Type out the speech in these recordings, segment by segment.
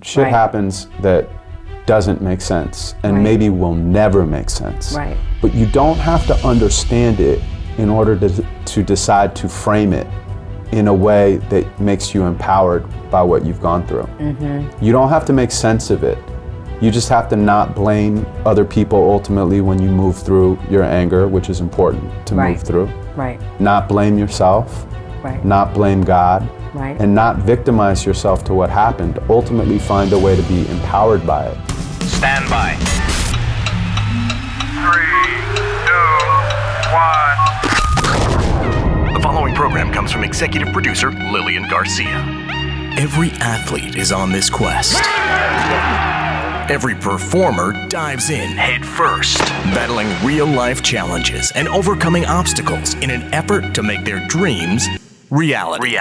Shit Right. happens that doesn't make sense and Right. maybe will never make sense. Right. But you don't have to understand it in order to decide to frame it in a way that makes you empowered by what you've gone through. You don't have to make sense of it. You just have to not blame other people ultimately when you move through your anger, which is important to Right. move through. Right. Not blame yourself, Right. not blame God, Right. and not victimize yourself to what happened. Ultimately find a way to be empowered by it. Stand by. 3, 2, 1. The following program comes from executive producer Lilian Garcia. Every athlete is on this quest. Every performer dives in head first, battling real-life challenges and overcoming obstacles in an effort to make their dreams reality.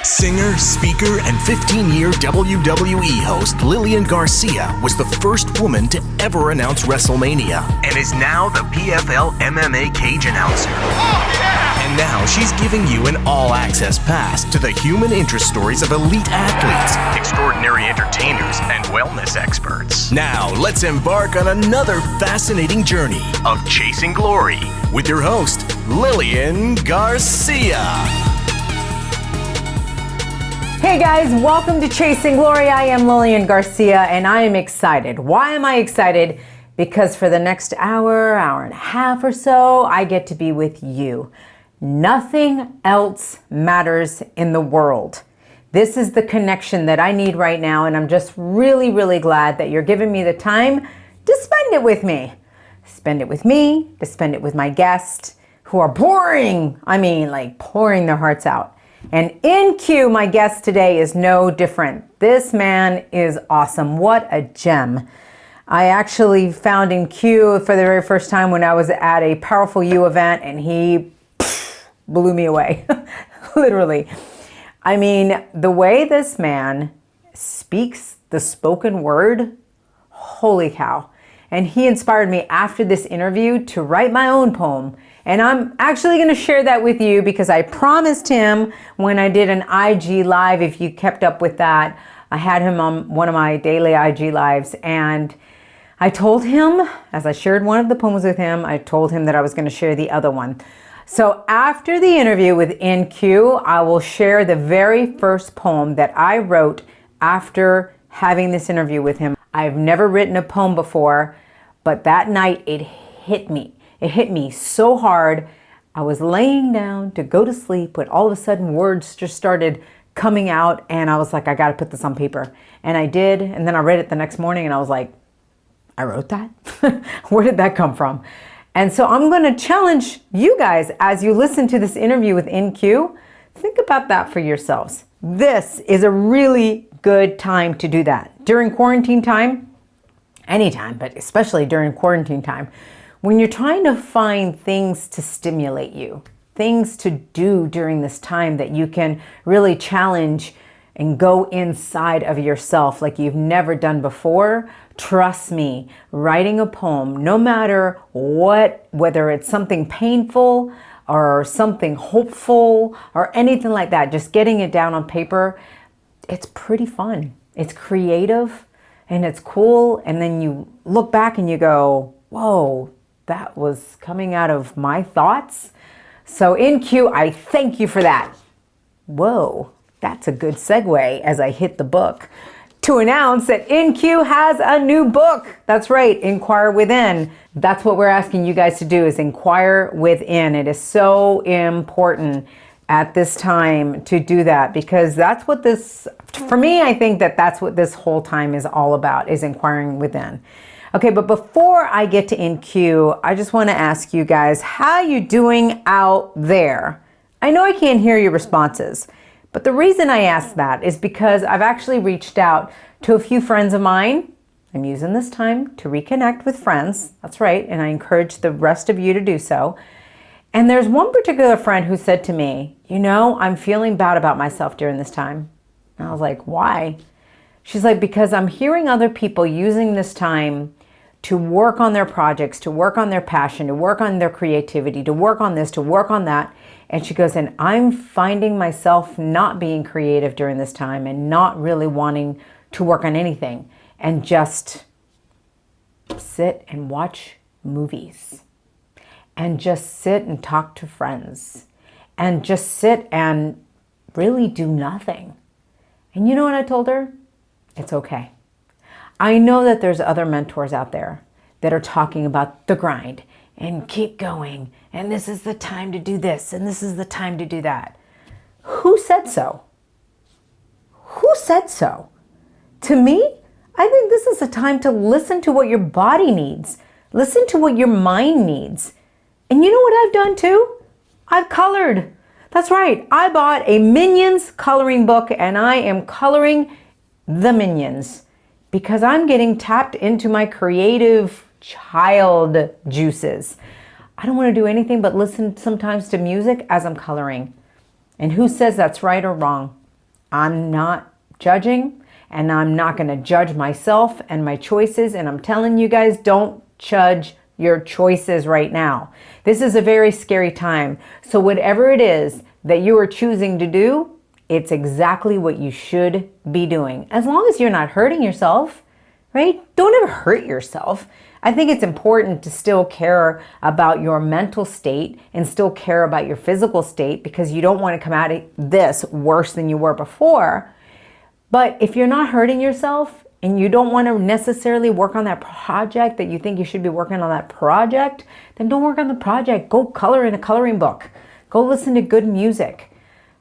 Singer, speaker, and 15-year WWE host Lilian Garcia was the first woman to ever announce WrestleMania and is now the PFL MMA cage announcer. And now she's giving you an all-access pass to the human interest stories of elite athletes, extraordinary entertainers, and wellness experts. Now, let's embark on another fascinating journey of chasing glory with your host, Lilian Garcia. Hey guys, welcome to Chasing Glory. I am Lilian Garcia and I am excited. Why am I excited? Because for the next hour and a half or so, I get to be with you. Nothing else matters in the world. This is the connection that I need right now, and I'm just really, really glad that you're giving me the time to spend it with me. Spend it with me, to spend it with my guests who are pouring their hearts out. And in Q, my guest today is no different. This man is awesome. What a gem. I actually found in Q for the very first time when I was at a Powerful You event, and he blew me away, literally. I mean, the way this man speaks the spoken word, holy cow. And he inspired me after this interview to write my own poem. And I'm actually going to share that with you because I promised him when I did an IG live, if you kept up with that, I had him on one of my daily IG lives, and I told him, as I shared one of the poems with him, I told him that I was going to share the other one. So after the interview with NQ, I will share the very first poem that I wrote after having this interview with him. I've never written a poem before, but that night it hit me. It hit me so hard. I was laying down to go to sleep when all of a sudden words just started coming out, and I was like, I got to put this on paper. And I did, and then I read it the next morning and I was like, I wrote that? Where did that come from? And so I'm going to challenge you guys as you listen to this interview with NQ, think about that for yourselves. This is a really good time to do that. During quarantine time, anytime, but especially during quarantine time, when you're trying to find things to stimulate you, things to do during this time that you can really challenge and go inside of yourself like you've never done before, trust me, writing a poem, no matter what, whether it's something painful or something hopeful or anything like that, just getting it down on paper, it's pretty fun. It's creative and it's cool. And then you look back and you go, whoa, that was coming out of my thoughts. So NQ, I thank you for that. Whoa, that's a good segue as I hit the book to announce that NQ has a new book. That's right, Inquire Within. That's what we're asking you guys to do, is inquire within. It is so important at this time to do that, because that's what this, for me, I think that that's what this whole time is all about, is inquiring within. Okay, but before I get to NQ, I just want to ask you guys, how you doing out there? I know I can't hear your responses, but the reason I ask that is because I've actually reached out to a few friends of mine. I'm using this time to reconnect with friends. That's right, and I encourage the rest of you to do so. And there's one particular friend who said to me, you know, I'm feeling bad about myself during this time. And I was like, why? She's like, because I'm hearing other people using this time to work on their projects, to work on their passion, to work on their creativity, to work on this, to work on that. And she goes, and I'm finding myself not being creative during this time and not really wanting to work on anything and just sit and watch movies and just sit and talk to friends and just sit and really do nothing. And you know what I told her? It's okay. I know that there's other mentors out there that are talking about the grind and keep going, and this is the time to do this, and this is the time to do that. Who said so? Who said so? To me, I think this is a time to listen to what your body needs. Listen to what your mind needs. And you know what I've done too? I've colored. That's right. I bought a Minions coloring book and I am coloring the Minions because I'm getting tapped into my creative child juices. I don't want to do anything but listen sometimes to music as I'm coloring. And who says that's right or wrong? I'm not judging, and I'm not going to judge myself and my choices. And I'm telling you guys, don't judge your choices right now. This is a very scary time. So whatever it is that you are choosing to do, it's exactly what you should be doing. As long as you're not hurting yourself, right? Don't ever hurt yourself. I think it's important to still care about your mental state and still care about your physical state because you don't want to come out of this worse than you were before. But if you're not hurting yourself and you don't want to necessarily work on that project that you think you should be working on that project, then don't work on the project. Go color in a coloring book. Go listen to good music.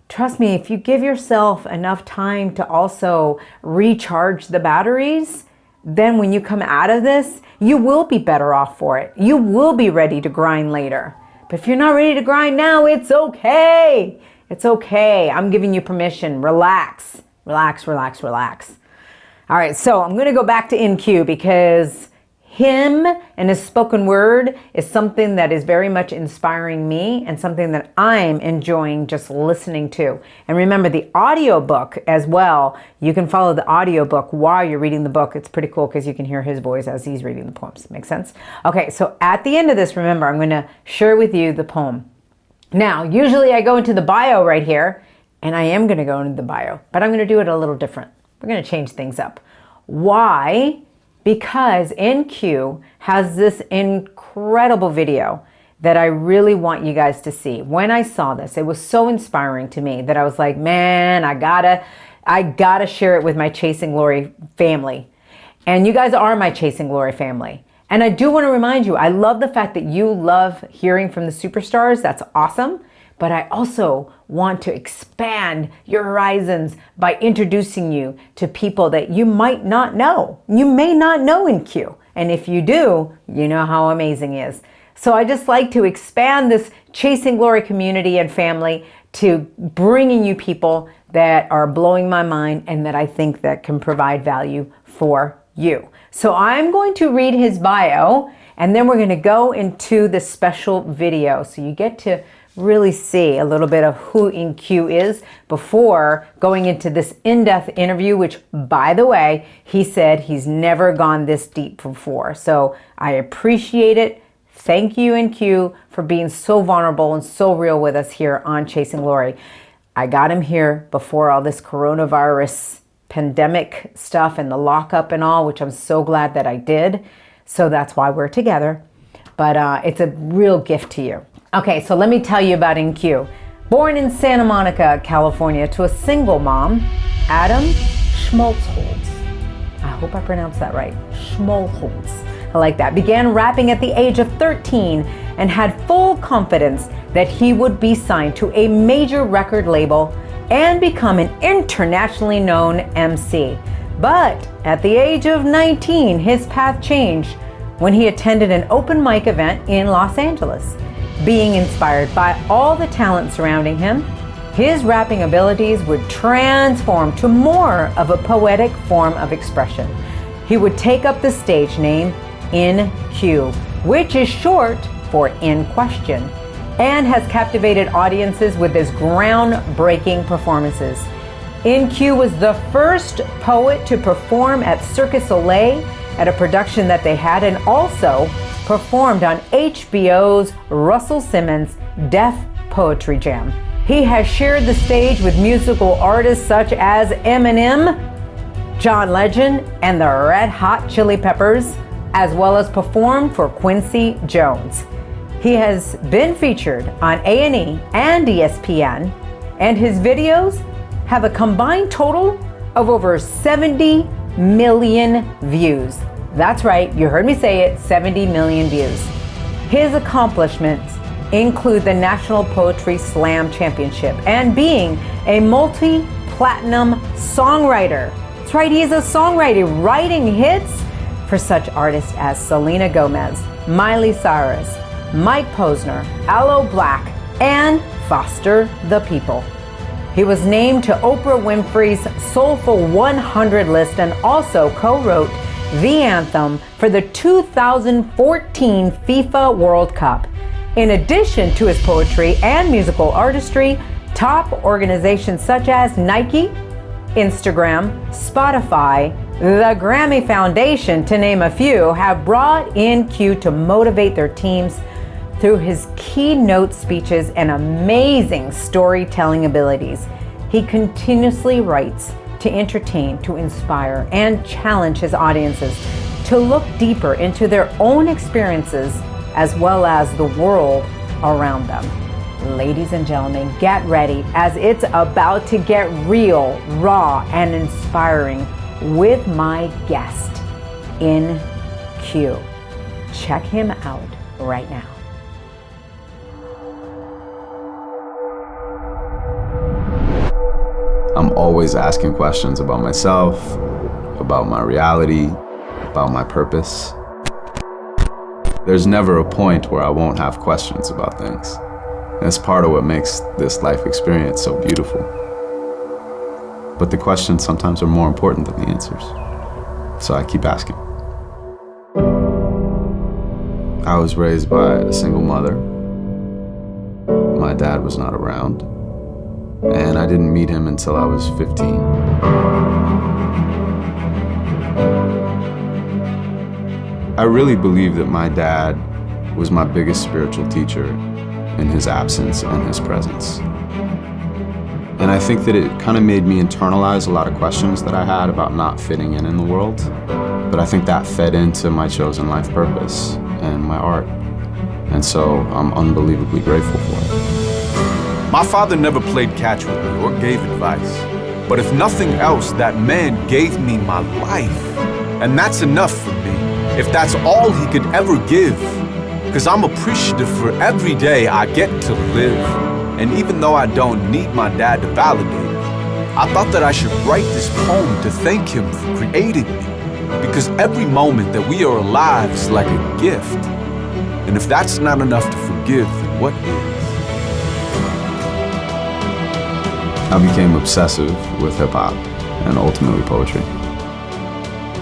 Trust me, if you give yourself enough time to also recharge the batteries, then when you come out of this, you will be better off for it. You will be ready to grind later. But if you're not ready to grind now, it's okay. It's okay. I'm giving you permission. Relax. Relax, relax, relax. All right, so I'm going to go back to InQ because him and his spoken word is something that is very much inspiring me and something that I'm enjoying just listening to. And remember the audiobook as well. You can follow the audiobook while you're reading the book. It's pretty cool because you can hear his voice as he's reading the poems. Make sense? Okay, so at the end of this, remember, I'm going to share with you the poem. Now, usually I go into the bio right here, and I am going to go into the bio, but I'm going to do it a little different. We're going to change things up. Why? Because InQ has this incredible video that I really want you guys to see. When I saw this, it was so inspiring to me that I was like, man, I gotta share it with my Chasing Glory family. And you guys are my Chasing Glory family. And I do want to remind you, I love the fact that you love hearing from the superstars. That's awesome. But I also want to expand your horizons by introducing you to people that you might not know. You may not know InQ. And if you do, you know how amazing he is. So I just like to expand this Chasing Glory community and family to bringing you people that are blowing my mind and that I think that can provide value for you. So I'm going to read his bio and then we're going to go into the special video. So you get to really see a little bit of who InQ is before going into this in-depth interview, which, by the way, he said he's never gone this deep before. So I appreciate it. Thank you, InQ, for being so vulnerable and so real with us here on Chasing Glory. I got him here before all this coronavirus pandemic stuff and the lockup and all, which I'm so glad that I did. So that's why we're together. But it's a real gift to you. Okay, so let me tell you about InQ. Born in Santa Monica, California, to a single mom, Adam Schmalholz. I hope I pronounced that right. Schmalholz. I like that. Began rapping at the age of 13 and had full confidence that he would be signed to a major record label and become an internationally known MC. But at the age of 19, his path changed when he attended an open mic event in Los Angeles. Being inspired by all the talent surrounding him, his rapping abilities would transform to more of a poetic form of expression. He would take up the stage name InQ, which is short for In Question, and has captivated audiences with his groundbreaking performances. InQ was the first poet to perform at Cirque du Soleil at a production that they had, and also performed on HBO's Russell Simmons' Deaf Poetry Jam. He has shared the stage with musical artists such as Eminem, John Legend and the Red Hot Chili Peppers, as well as performed for Quincy Jones. He has been featured on A&E and ESPN, and his videos have a combined total of over 70 million views. That's right, you heard me say it, 70 million views. His accomplishments include the National Poetry Slam Championship and being a multi-platinum songwriter. That's right, he's a songwriter writing hits for such artists as Selena Gomez, Miley Cyrus, Mike Posner, Aloe Black, and Foster the People. He was named to Oprah Winfrey's Soulful 100 list and also co-wrote the anthem for the 2014 FIFA World Cup. In addition to his poetry and musical artistry, top organizations such as Nike, Instagram, Spotify, the Grammy Foundation, to name a few, have brought in Q to motivate their teams through his keynote speeches and amazing storytelling abilities. He continuously writes to entertain, to inspire, and challenge his audiences to look deeper into their own experiences as well as the world around them. Ladies and gentlemen, get ready as it's about to get real, raw, and inspiring with my guest in Q. Check him out right now. I'm always asking questions about myself, about my reality, about my purpose. There's never a point where I won't have questions about things. And it's part of what makes this life experience so beautiful. But the questions sometimes are more important than the answers. So I keep asking. I was raised by a single mother. My dad was not around. And I didn't meet him until I was 15. I really believe that my dad was my biggest spiritual teacher in his absence and his presence. And I think that it kind of made me internalize a lot of questions that I had about not fitting in the world. But I think that fed into my chosen life purpose and my art. And so I'm unbelievably grateful for it. My father never played catch with me or gave advice. But if nothing else, that man gave me my life. And that's enough for me, if that's all he could ever give. Because I'm appreciative for every day I get to live. And even though I don't need my dad to validate it, I thought that I should write this poem to thank him for creating me. Because every moment that we are alive is like a gift. And if that's not enough to forgive, then what is? I became obsessive with hip-hop and ultimately poetry.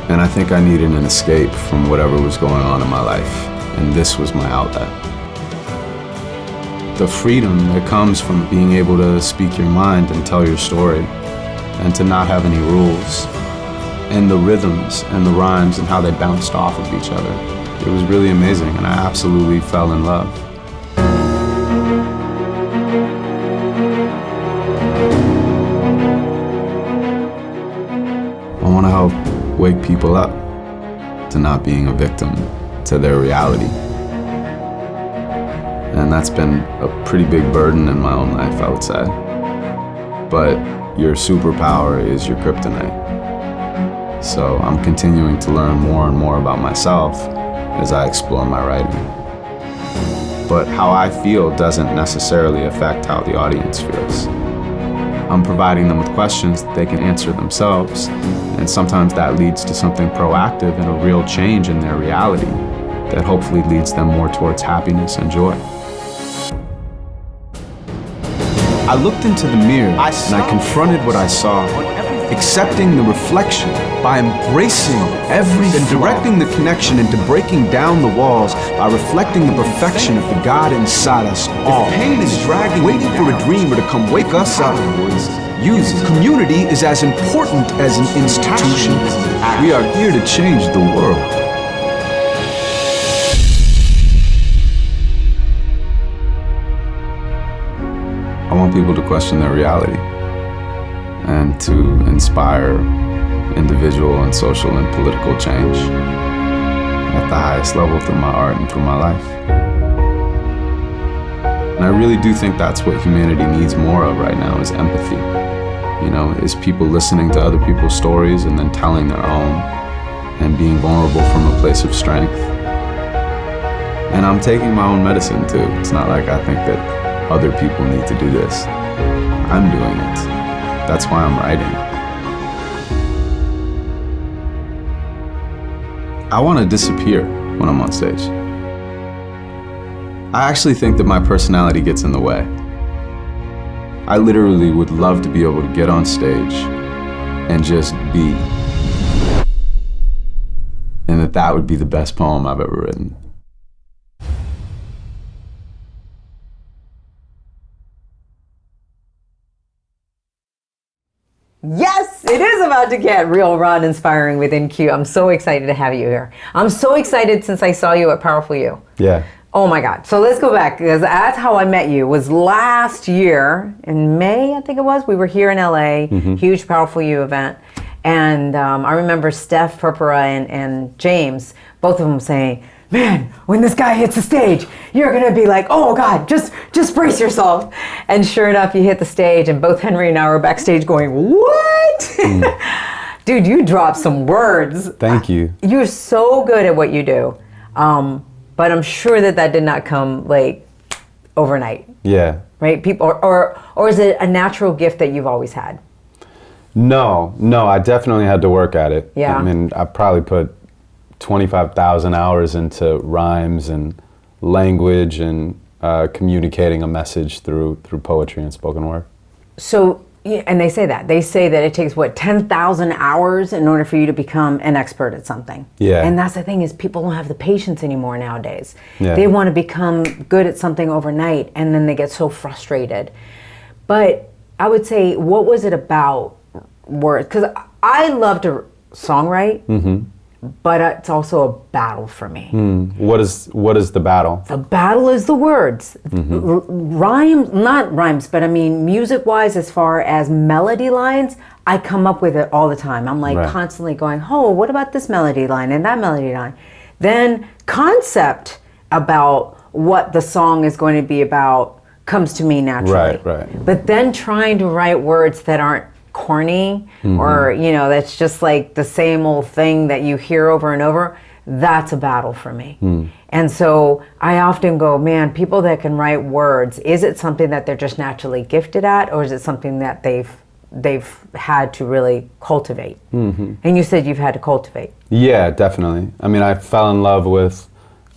And I think I needed an escape from whatever was going on in my life, and this was my outlet. The freedom that comes from being able to speak your mind and tell your story, and to not have any rules, and the rhythms and the rhymes and how they bounced off of each other. It was really amazing, and I absolutely fell in love. I want to help wake people up to not being a victim to their reality. And that's been a pretty big burden in my own life, I would say. But your superpower is your kryptonite. So I'm continuing to learn more and more about myself as I explore my writing. But how I feel doesn't necessarily affect how the audience feels. I'm providing them with questions that they can answer themselves, and sometimes that leads to something proactive and a real change in their reality that hopefully leads them more towards happiness and joy. I looked into the mirror and I confronted what I saw, accepting the reflection by embracing every and directing the connection into breaking down the walls by reflecting the perfection of the God inside us all. If pain is dragging, waiting for a dreamer to come wake us up, use community is as important as an institution. We are here to change the world. I want people to question their reality and to inspire individual and social and political change at the highest level through my art and through my life. And I really do think that's what humanity needs more of right now, is empathy. You know, is people listening to other people's stories and then telling their own and being vulnerable from a place of strength. And I'm taking my own medicine too. It's not like I think that other people need to do this. I'm doing it. That's why I'm writing. I want to disappear when I'm on stage. I actually think that my personality gets in the way. I literally would love to be able to get on stage and just be. And that would be the best poem I've ever written. Yes, it is about to get real, raw, and inspiring with InQ. I'm so excited to have you here. I'm so excited since I saw you at Powerful You. Yeah. Oh my God. So let's go back, because that's how I met you. Was last year in May, I think it was. We were here in LA, huge Powerful You event. And I remember Steph, Purpura, and James, both of them saying, man, when this guy hits the stage, you're gonna be like, oh God, just brace yourself. And sure enough, you hit the stage, and both Henry and I were backstage going, what? Dude, you dropped some words. Thank you. You're so good at what you do. But I'm sure that did not come like overnight. Yeah. Right? People, or is it a natural gift that you've always had? No, I definitely had to work at it. Yeah. I mean, I probably put 25,000 hours into rhymes and language and communicating a message through poetry and spoken word. So, and they say that it takes 10,000 hours in order for you to become an expert at something. Yeah. And that's the thing, is people don't have the patience anymore nowadays. Yeah. They want to become good at something overnight, and then they get so frustrated. But I would say, what was it about words? Because I love to songwrite, but it's also a battle for me. What is the battle? The battle is the words. Rhymes, not rhymes, but I mean music-wise, as far as melody lines, I come up with it all the time. I'm like constantly going, oh, what about this melody line and that melody line? Then concept about what the song is going to be about comes to me naturally. Right. But then trying to write words that aren't corny or that's just like the same old thing that you hear over and over, that's a battle for me. And so I often go, man, people that can write words, is it something that they're just naturally gifted at, or is it something that they've had to really cultivate? And you said you've had to cultivate. Yeah, definitely. I mean, I fell in love with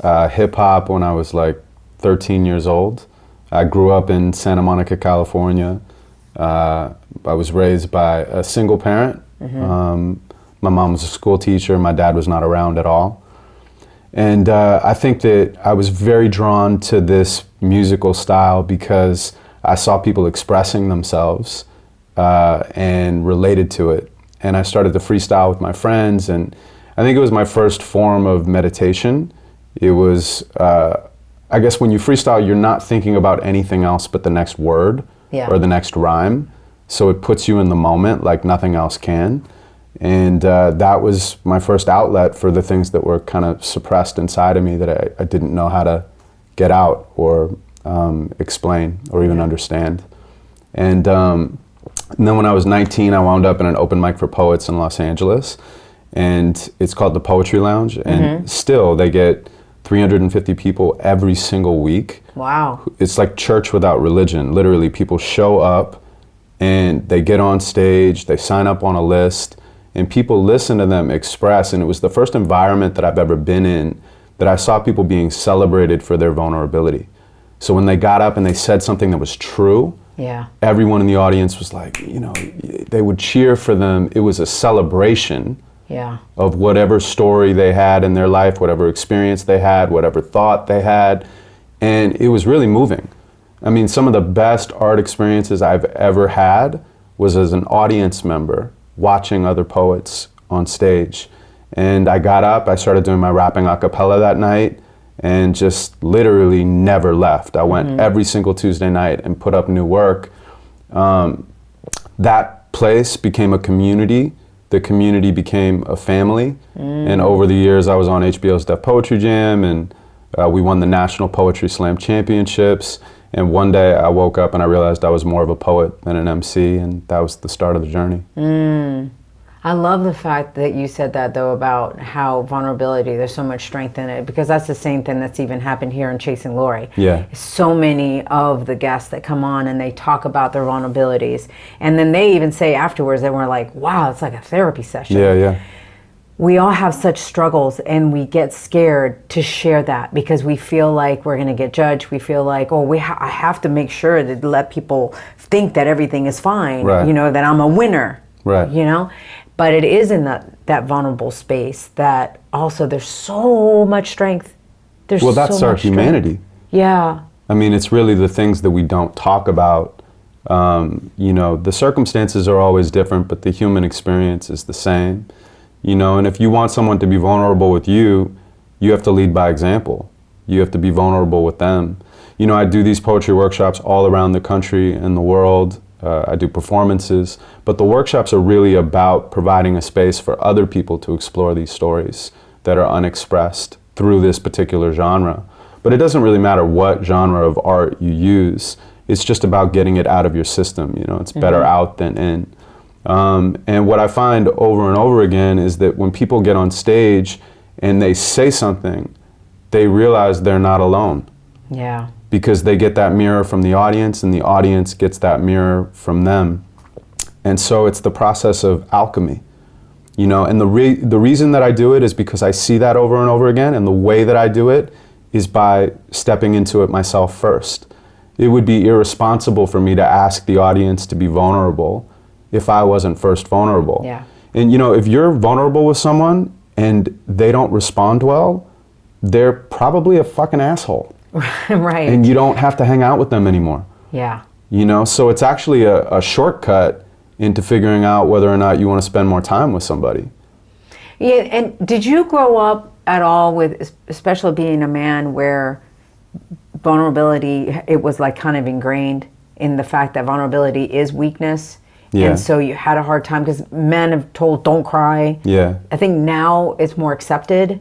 hip hop when I was like 13 years old. I grew up in Santa Monica, California. I was raised by a single parent. My mom was a school teacher. My dad was not around at all. And I think that I was very drawn to this musical style because I saw people expressing themselves and related to it. And I started to freestyle with my friends, and I think it was my first form of meditation. It was, I guess when you freestyle, you're not thinking about anything else but the next word or the next rhyme. So it puts you in the moment like nothing else can. And that was my first outlet for the things that were kind of suppressed inside of me that I didn't know how to get out or explain or even understand. And then when I was 19, I wound up in an open mic for poets in Los Angeles. And it's called the Poetry Lounge. And still, they get 350 people every single week. Wow. It's like church without religion. Literally, people show up and they get on stage, they sign up on a list, and people listen to them express. And it was the first environment that I've ever been in that I saw people being celebrated for their vulnerability. So when they got up and they said something that was true, everyone in the audience was like, they would cheer for them. It was a celebration of whatever story they had in their life, whatever experience they had, whatever thought they had. And it was really moving. I mean, some of the best art experiences I've ever had was as an audience member watching other poets on stage. And I got up, I started doing my rapping a cappella that night, and just literally never left. I went every single Tuesday night and put up new work. That place became a community the community became a family. And over the years, I was on HBO's Def Poetry Jam, and we won the National Poetry Slam Championships. And one day I woke up and I realized I was more of a poet than an MC, and that was the start of the journey. I love the fact that you said that, though, about how vulnerability, there's so much strength in it, because that's the same thing that's even happened here in Chasing Glory. Yeah. So many of the guests that come on and they talk about their vulnerabilities, and then they even say afterwards that we're like, wow, it's like a therapy session. Yeah. We all have such struggles, and we get scared to share that because we feel like we're going to get judged. We feel like, oh, I have to make sure to let people think that everything is fine, Right. you know, that I'm a winner, Right. you know? But it is in that vulnerable space that also there's so much strength. Well, that's so our much strength. humanity. Yeah. I mean, it's really the things that we don't talk about. You know, the circumstances are always different, but the human experience is the same. You know, and if you want someone to be vulnerable with you, you have to lead by example. You have to be vulnerable with them. You know, I do these poetry workshops all around the country and the world. I do performances, but the workshops are really about providing a space for other people to explore these stories that are unexpressed through this particular genre. But it doesn't really matter what genre of art you use. It's just about getting it out of your system. You know, it's better out than in. And what I find over and over again is that when people get on stage and they say something, they realize they're not alone. Yeah. Because they get that mirror from the audience, and the audience gets that mirror from them. And so it's the process of alchemy, you know, and the reason that I do it is because I see that over and over again, and the way that I do it is by stepping into it myself first. It would be irresponsible for me to ask the audience to be vulnerable if I wasn't first vulnerable. Yeah. And you know, if you're vulnerable with someone and they don't respond well, they're probably a fucking asshole. Right. And you don't have to hang out with them anymore. Yeah. You know, so it's actually a shortcut into figuring out whether or not you want to spend more time with somebody. Yeah, and did you grow up at all with, especially being a man, where vulnerability, it was like kind of ingrained in the fact that vulnerability is weakness? Yeah. And so you had a hard time because men have told don't cry. Yeah. I think now it's more accepted,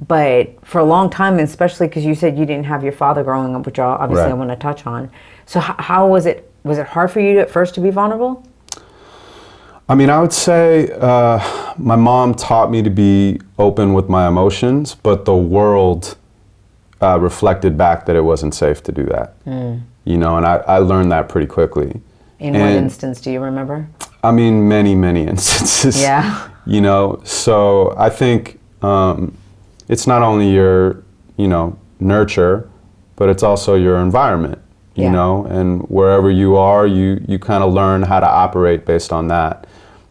but for a long time, especially because you said you didn't have your father growing up, which obviously I want to touch on. So how was it? Was it hard for you at first to be vulnerable? I mean, I would say my mom taught me to be open with my emotions, but the world reflected back that it wasn't safe to do that. You know, and I learned that pretty quickly. In what instance do you remember? I mean, many, many instances. Yeah. You know, so I think it's not only your, you know, nurture, but it's also your environment, you know, and wherever you are, you kind of learn how to operate based on that.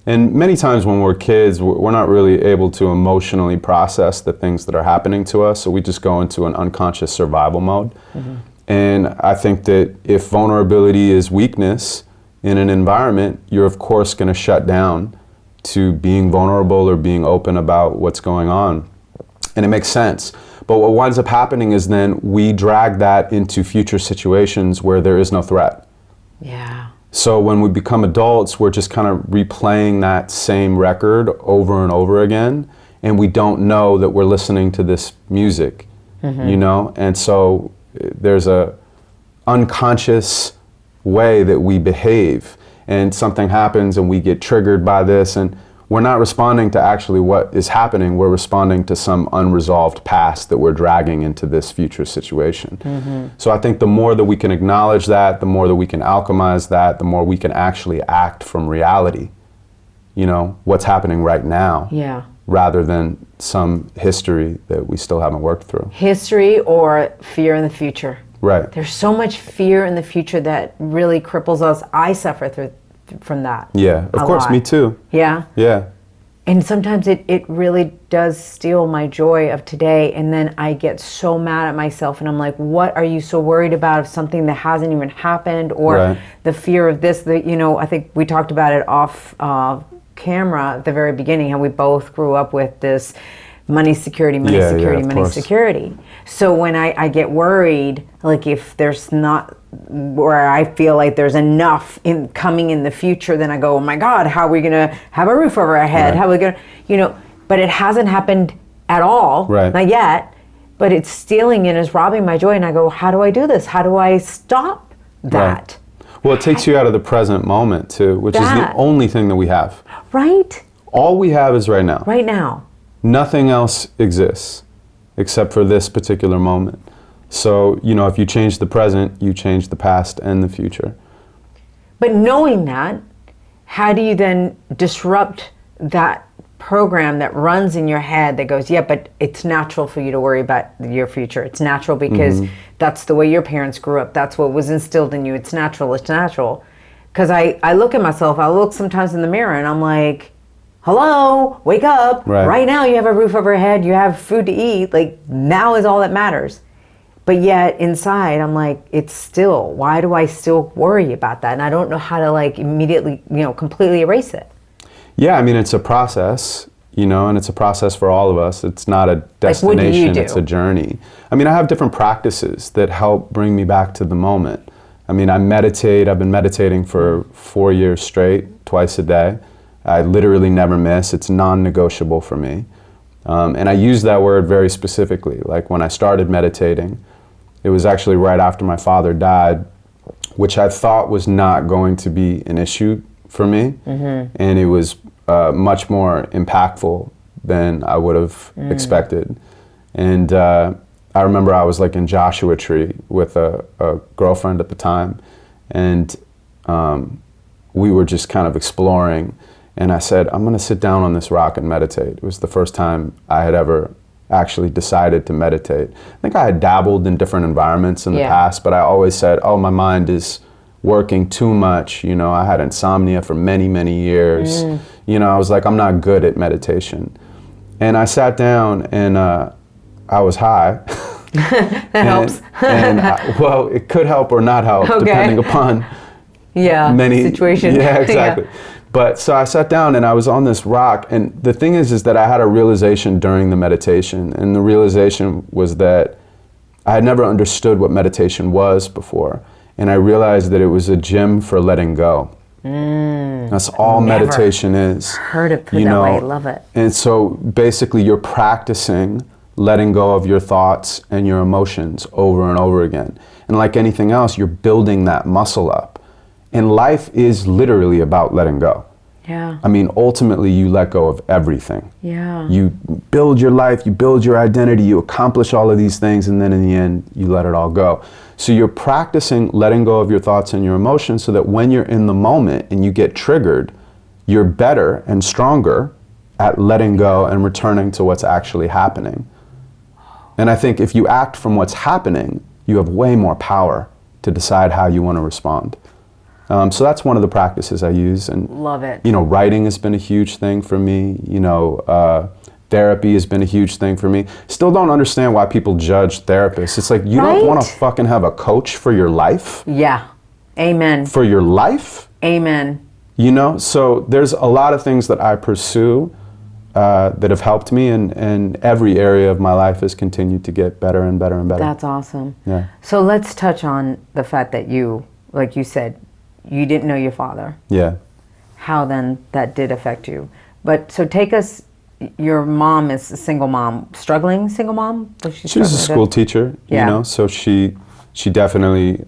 And many times when we're kids, we're not really able to emotionally process the things that are happening to us, so we just go into an unconscious survival mode. And I think that if vulnerability is weakness in an environment, you're of course going to shut down to being vulnerable or being open about what's going on. And it makes sense. But what winds up happening is then we drag that into future situations where there is no threat. Yeah. So when we become adults, we're just kind of replaying that same record over and over again, and we don't know that we're listening to this music, you know? And so there's a unconscious way that we behave, and something happens and we get triggered by this, and we're not responding to actually what is happening, we're responding to some unresolved past that we're dragging into this future situation. So I think the more that we can acknowledge that, the more that we can alchemize that, the more we can actually act from reality, you know, what's happening right now, rather than some history that we still haven't worked through. History or fear in the future. Right. There's so much fear in the future that really cripples us. I suffer from that. Yeah, of course, me too. Yeah? Yeah. And sometimes it really does steal my joy of today, and then I get so mad at myself, and I'm like, what are you so worried about of something that hasn't even happened, or the fear of this, you know, I think we talked about it off camera at the very beginning, how we both grew up with this money security, money Yeah, security, of money course. security. So when I get worried, like if there's not, where I feel like there's enough coming in the future, then I go, oh my God, how are we going to have a roof over our head? Right. How are we going to, but it hasn't happened at all, Right. not yet, but it's stealing and is robbing my joy. And I go, how do I do this? How do I stop that? Well, it takes you out of the present moment too, which is the That. only thing that we have. Right? All we have is right now. Right now. Nothing else exists except for this particular moment. So, if you change the present, you change the past and the future. But knowing that, how do you then disrupt that program that runs in your head that goes, yeah, but it's natural for you to worry about your future. It's natural because that's the way your parents grew up. That's what was instilled in you. It's natural. It's natural. Because I look at myself, I look sometimes in the mirror and I'm like, hello, wake up. Right now you have a roof over your head. You have food to eat. Like now is all that matters. But yet inside I'm like, it's still, why do I still worry about that? And I don't know how to like immediately, completely erase it. Yeah, I mean, it's a process, and it's a process for all of us. It's not a destination, what do you do? It's a journey. I mean, I have different practices that help bring me back to the moment. I mean, I meditate. I've been meditating for 4 years straight, twice a day. I literally never miss. It's non-negotiable for me. And I use that word very specifically. Like when I started meditating, it was actually right after my father died, which I thought was not going to be an issue for me. And it was much more impactful than I would have expected. And I remember I was like in Joshua Tree with a girlfriend at the time, and we were just kind of exploring. And I said, I'm going to sit down on this rock and meditate. It was the first time I had ever actually decided to meditate. I think I had dabbled in different environments in the past, but I always said, oh, my mind is working too much. I had insomnia for many, many years. I was like, I'm not good at meditation. And I sat down and I was high. That helps. Well, it could help or not help, depending upon many situations. Yeah, exactly. But so I sat down and I was on this rock, and the thing is that I had a realization during the meditation, and the realization was that I had never understood what meditation was before, and I realized that it was a gym for letting go. That's all meditation is. Heard it put that way. Love it. And so basically you're practicing letting go of your thoughts and your emotions over and over again. And like anything else, you're building that muscle up. And life is literally about letting go. Yeah. I mean, ultimately, you let go of everything. Yeah. You build your life, you build your identity, you accomplish all of these things, and then in the end, you let it all go. So you're practicing letting go of your thoughts and your emotions so that when you're in the moment and you get triggered, you're better and stronger at letting go and returning to what's actually happening. And I think if you act from what's happening, you have way more power to decide how you want to respond. So that's one of the practices I use. And love it. Writing has been a huge thing for me. Therapy has been a huge thing for me. Still don't understand why people judge therapists. It's like, you don't want to fucking have a coach for your life? Yeah. Amen. For your life? Amen. So there's a lot of things that I pursue that have helped me, and every area of my life has continued to get better and better and better. That's awesome. Yeah. So let's touch on the fact that you, like you said, you didn't know your father. Yeah. How then that did affect you. But so take us, your mom is a single mom, struggling single mom? She was a school teacher, so she definitely,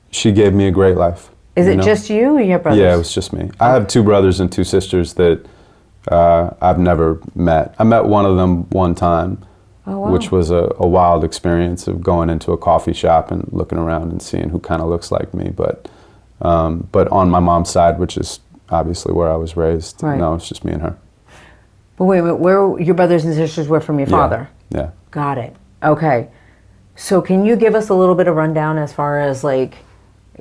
she gave me a great life. Is it just you or your brothers? Yeah, it was just me. I have 2 brothers and 2 sisters that I've never met. I met one of them one time, which was a wild experience of going into a coffee shop and looking around and seeing who kind of looks like me. But on my mom's side, which is obviously where I was raised, no, it's just me and her. But wait a minute, where your brothers and sisters were from your father? Yeah. Got it. Okay. So can you give us a little bit of rundown as far as like,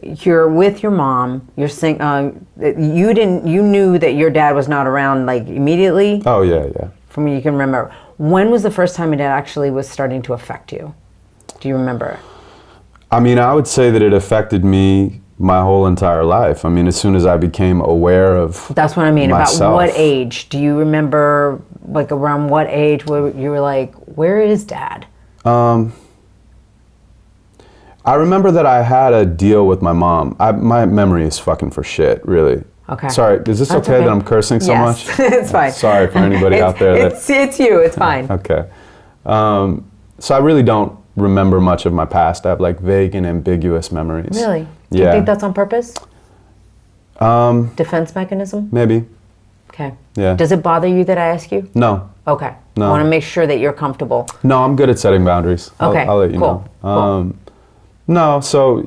you're with your mom, you're you knew that your dad was not around like immediately? Oh yeah. From what you can remember. When was the first time it actually was starting to affect you? Do you remember? I mean, I would say that it affected me my whole entire life. I mean, as soon as I became aware of That's what I mean. myself. About what age? Do you remember, like, around what age where you were like, where is Dad? I remember that I had a deal with my mom. My memory is fucking for shit, really. Okay. Sorry, is this That's okay that I'm cursing so yes. much? It's fine. Sorry for anybody out there. It's you, it's fine. Okay. So I really don't remember much of my past. I have like vague and ambiguous memories. Really? Do Yeah. you think that's on purpose? Defense mechanism? Maybe. Okay. Yeah. Does it bother you that I ask you? No. Okay. No. I want to make sure that you're comfortable. No, I'm good at setting boundaries. Okay, I'll let you cool, know. cool. No, so,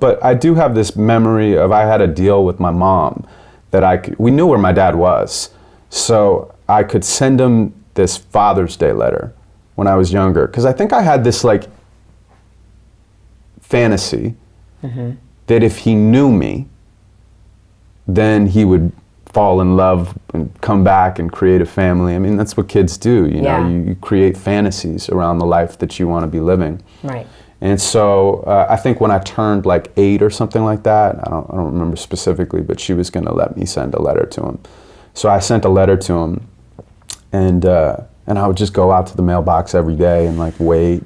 but I do have this memory of I had a deal with my mom that we knew where my dad was. So I could send him this Father's Day letter when I was younger. Because I think I had this like fantasy that if he knew me, then he would fall in love and come back and create a family. I mean, that's what kids do, you know, you create fantasies around the life that you want to be living. Right. And so I think when I turned like 8 or something like that, I don't remember specifically, but she was going to let me send a letter to him. So I sent a letter to him, and I would just go out to the mailbox every day and like wait,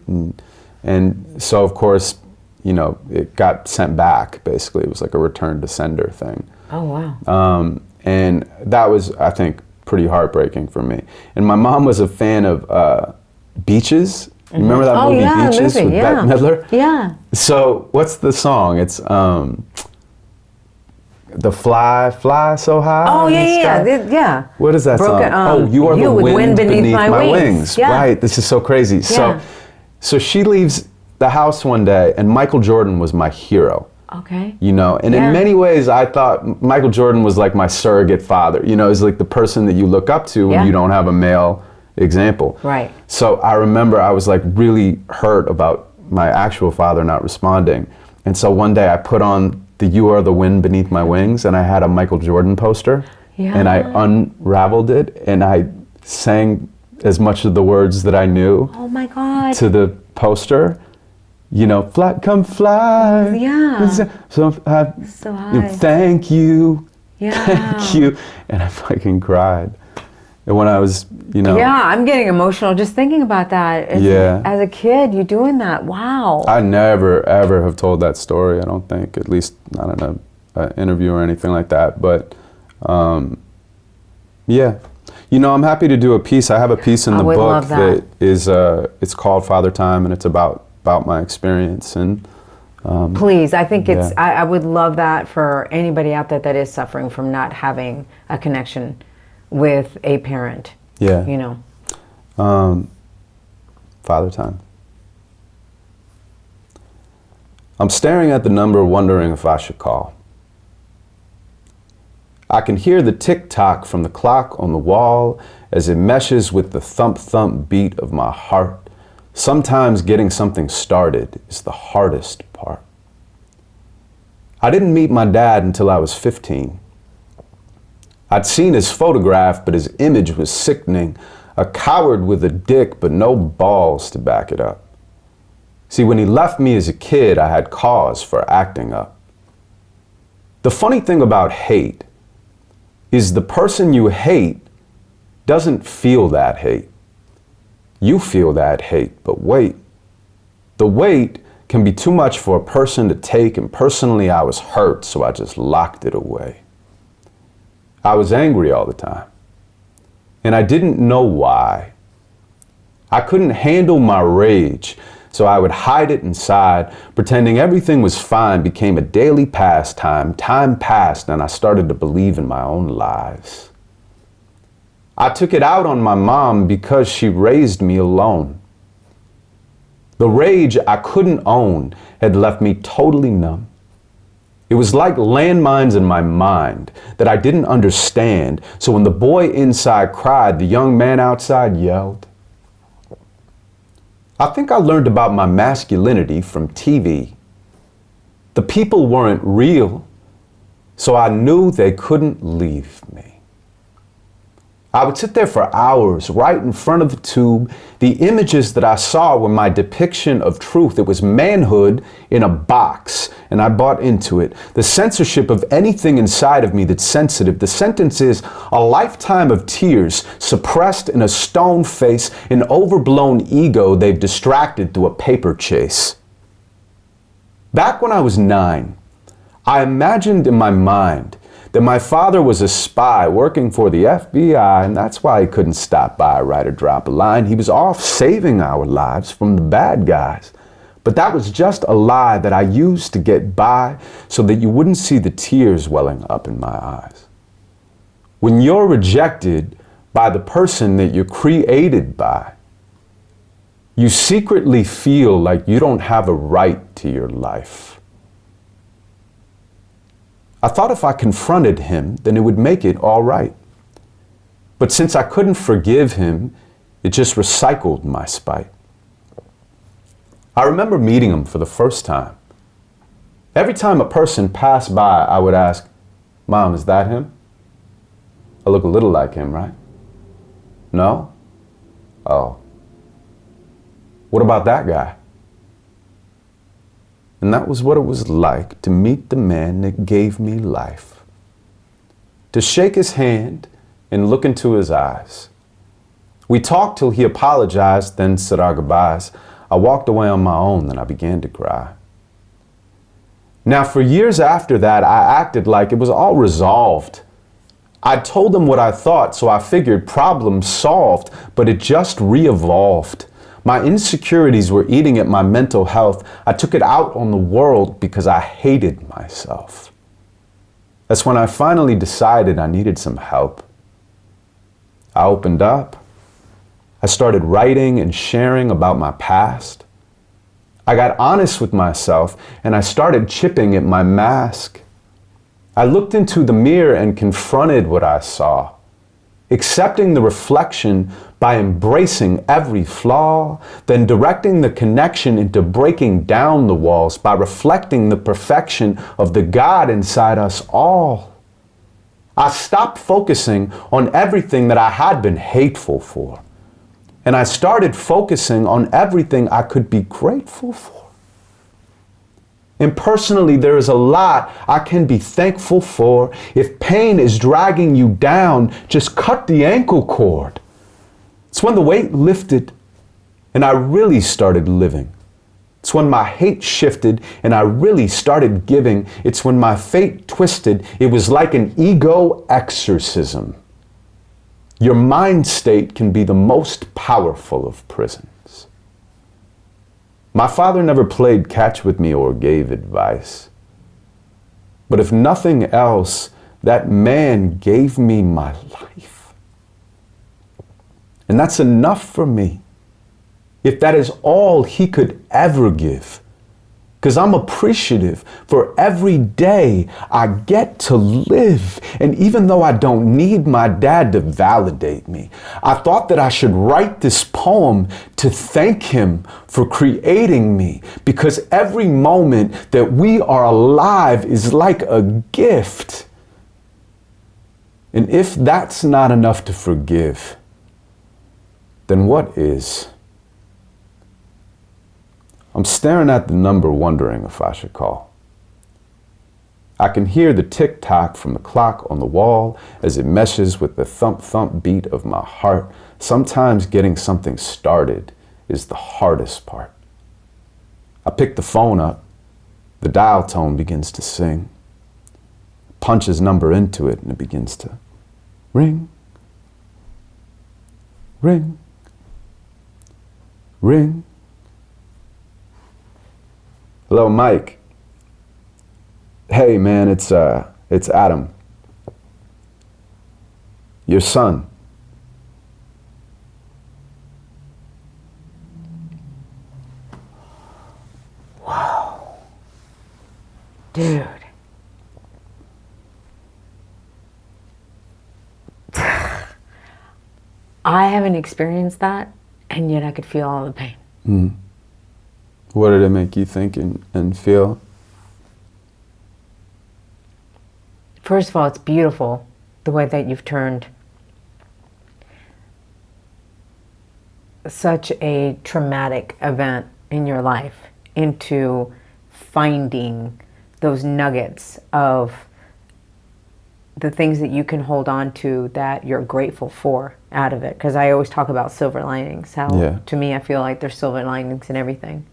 and so of course, it got sent back. Basically, it was like a return to sender thing. Oh wow. And that was, I think, pretty heartbreaking for me. And my mom was a fan of Beaches. You remember that movie, Beaches, with Bette Midler? Yeah. So what's the song? It's the fly so high. Oh yeah. What is that Broken, song? You are the wind beneath my wings. Yeah. Right. This is so crazy. Yeah. So she leaves the house one day, and Michael Jordan was my hero. Okay. And in many ways, I thought Michael Jordan was like my surrogate father. He's like the person that you look up to when you don't have a male example. Right. So I remember I was like really hurt about my actual father not responding. And so one day I put on the You Are the Wind Beneath My Wings, and I had a Michael Jordan poster. Yeah. And I unraveled it, and I sang as much of the words that I knew. Oh my God. To the poster. Fly, come fly. Yeah. So high. Thank you. Yeah. Thank you. And I fucking cried. And when I was, Yeah, I'm getting emotional just thinking about that. As a kid, you doing that. Wow. I never, ever have told that story, I don't think. At least not in an interview or anything like that. But, yeah. I'm happy to do a piece. I have a piece in the book that is, it's called Father Time, and it's about my experience. And please, I think it's, I would love that for anybody out there that is suffering from not having a connection with a parent. Yeah. Father Time. I'm staring at the number, wondering if I should call. I can hear the tick-tock from the clock on the wall as it meshes with the thump-thump beat of my heart. Sometimes getting something started is the hardest part. I didn't meet my dad until I was 15. I'd seen his photograph, but his image was sickening. A coward with a dick, but no balls to back it up. See, when he left me as a kid, I had cause for acting up. The funny thing about hate is the person you hate doesn't feel that hate. You feel that hate, but wait. The weight can be too much for a person to take, and personally I was hurt, so I just locked it away. I was angry all the time, and I didn't know why. I couldn't handle my rage, so I would hide it inside, pretending everything was fine became a daily pastime. Time passed, and I started to believe in my own lies. I took it out on my mom because she raised me alone. The rage I couldn't own had left me totally numb. It was like landmines in my mind that I didn't understand, so when the boy inside cried, the young man outside yelled. I think I learned about my masculinity from TV. The people weren't real, so I knew they couldn't leave me. I would sit there for hours right in front of the tube. The images that I saw were my depiction of truth. It was manhood in a box, and I bought into it. The censorship of anything inside of me that's sensitive. The sentence is a lifetime of tears suppressed in a stone face, an overblown ego they've distracted through a paper chase. Back when I was 9, I imagined in my mind that my father was a spy working for the FBI, and that's why he couldn't stop by, write or drop a line. He was off saving our lives from the bad guys. But that was just a lie that I used to get by so that you wouldn't see the tears welling up in my eyes. When you're rejected by the person that you're created by, you secretly feel like you don't have a right to your life. I thought if I confronted him, then it would make it all right. But since I couldn't forgive him, it just recycled my spite. I remember meeting him for the first time. Every time a person passed by, I would ask, "Mom, is that him? I look a little like him, right? No? Oh. What about that guy?" And that was what it was like to meet the man that gave me life. To shake his hand and look into his eyes. We talked till he apologized, then said our goodbyes. I walked away on my own, then I began to cry. Now, for years after that, I acted like it was all resolved. I told him what I thought, so I figured problem solved, but it just re-evolved. My insecurities were eating at my mental health. I took it out on the world because I hated myself. That's when I finally decided I needed some help. I opened up. I started writing and sharing about my past. I got honest with myself and I started chipping at my mask. I looked into the mirror and confronted what I saw, accepting the reflection by embracing every flaw, then directing the connection into breaking down the walls by reflecting the perfection of the God inside us all. I stopped focusing on everything that I had been hateful for, and I started focusing on everything I could be grateful for. And personally, there is a lot I can be thankful for. If pain is dragging you down, just cut the ankle cord. It's when the weight lifted and I really started living. It's when my hate shifted and I really started giving. It's when my fate twisted. It was like an ego exorcism. Your mind state can be the most powerful of prisons. My father never played catch with me or gave advice. But if nothing else, that man gave me my life. And that's enough for me. If that is all he could ever give. Because I'm appreciative for every day I get to live. And even though I don't need my dad to validate me, I thought that I should write this poem to thank him for creating me. Because every moment that we are alive is like a gift. And if that's not enough to forgive, then what is? I'm staring at the number, wondering if I should call. I can hear the tick-tock from the clock on the wall as it meshes with the thump-thump beat of my heart. Sometimes getting something started is the hardest part. I pick the phone up. The dial tone begins to sing. Punch his number into it and it begins to ring, ring, ring. Hello, Mike. Hey, man, it's Adam. Your son. Wow. Dude. I haven't experienced that, and yet I could feel all the pain. Mm. What did it make you think and feel? First of all, it's beautiful the way that you've turned such a traumatic event in your life into finding those nuggets of the things that you can hold on to that you're grateful for out of it. Because I always talk about silver linings, how to me I feel like there's silver linings in everything.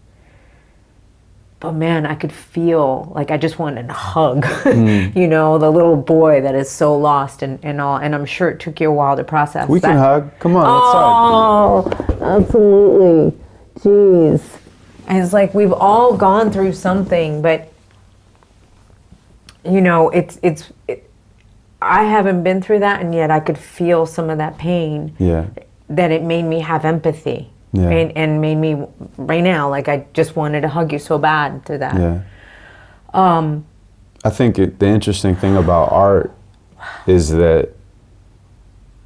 But man, I could feel like I just wanted to hug, you know, the little boy that is so lost and all. And I'm sure it took you a while to process We that. can hug. Come on, let's hug. Oh, absolutely. Jeez. And it's like we've all gone through something, but you know, I haven't been through that, and yet I could feel some of that pain. Yeah. That it made me have empathy. Yeah. And made me, right now, like I just wanted to hug you so bad through that. Yeah. I think the interesting thing about art is that,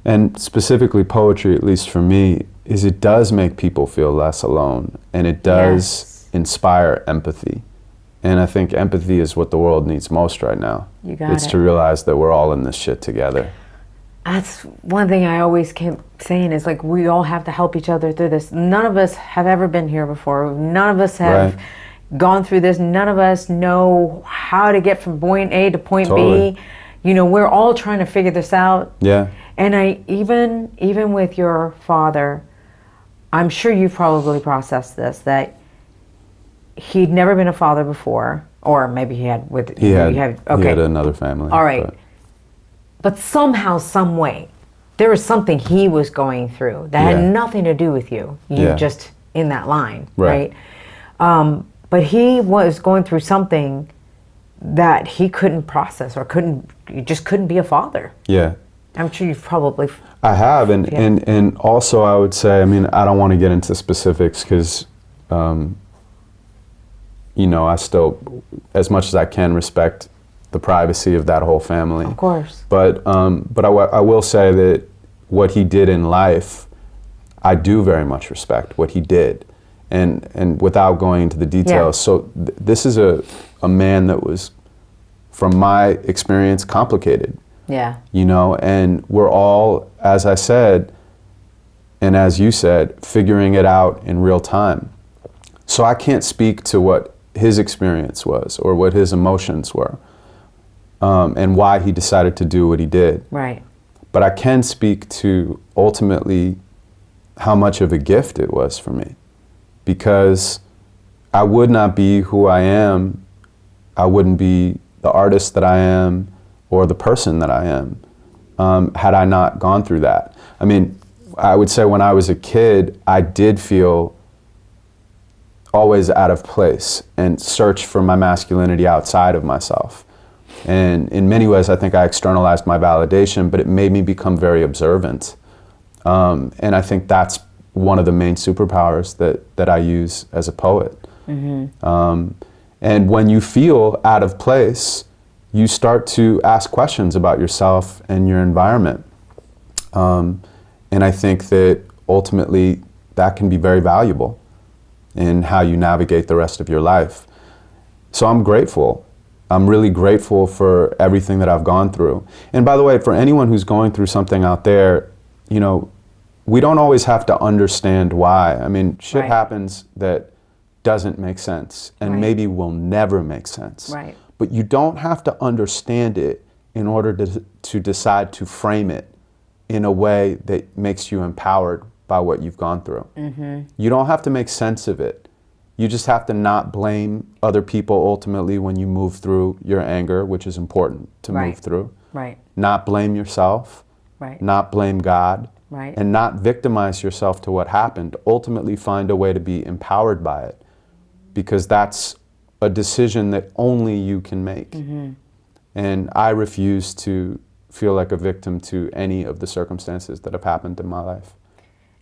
and specifically poetry, at least for me, is it does make people feel less alone, and it does inspire empathy. And I think empathy is what the world needs most right now. You got it's it. to realize that we're all in this shit together. That's one thing I always kept saying is like we all have to help each other through this. None of us have ever been here before. None of us have gone through this. None of us know how to get from point A to point B. You know, we're all trying to figure this out. Yeah. And I even with your father, I'm sure you've probably processed this, that he'd never been a father before, or maybe he had with He had okay. another family. All right. But somehow, some way, there was something he was going through that had nothing to do with you. You just in that line, right? But he was going through something that he couldn't process or you just couldn't be a father. Yeah. I'm sure you've probably... I have, and also I would say, I mean, I don't want to get into specifics because, you know, I still, as much as I can, respect the privacy of that whole family. Of course. But I will say that what he did in life, I do very much respect what he did. And without going into the details, so this is a man that was, from my experience, complicated. Yeah. You know, and we're all, as I said, and as you said, figuring it out in real time. So I can't speak to what his experience was or what his emotions were. And why he decided to do what he did. Right. But I can speak to ultimately how much of a gift it was for me, because I would not be who I am, I wouldn't be the artist that I am or the person that I am had I not gone through that. I mean, I would say when I was a kid, I did feel always out of place and search for my masculinity outside of myself. And in many ways, I think I externalized my validation, but it made me become very observant. And I think that's one of the main superpowers that I use as a poet. Mm-hmm. And when you feel out of place, you start to ask questions about yourself and your environment. And I think that ultimately that can be very valuable in how you navigate the rest of your life. So I'm grateful. I'm really grateful for everything that I've gone through. And by the way, for anyone who's going through something out there, you know, we don't always have to understand why. I mean, shit happens that doesn't make sense and maybe will never make sense. Right. But you don't have to understand it in order to decide to frame it in a way that makes you empowered by what you've gone through. Mm-hmm. You don't have to make sense of it. You just have to not blame other people ultimately when you move through your anger, which is important to move through. Right. Not blame yourself. Right. Not blame God. Right. And not victimize yourself to what happened. Ultimately find a way to be empowered by it, because that's a decision that only you can make. Mm-hmm. And I refuse to feel like a victim to any of the circumstances that have happened in my life.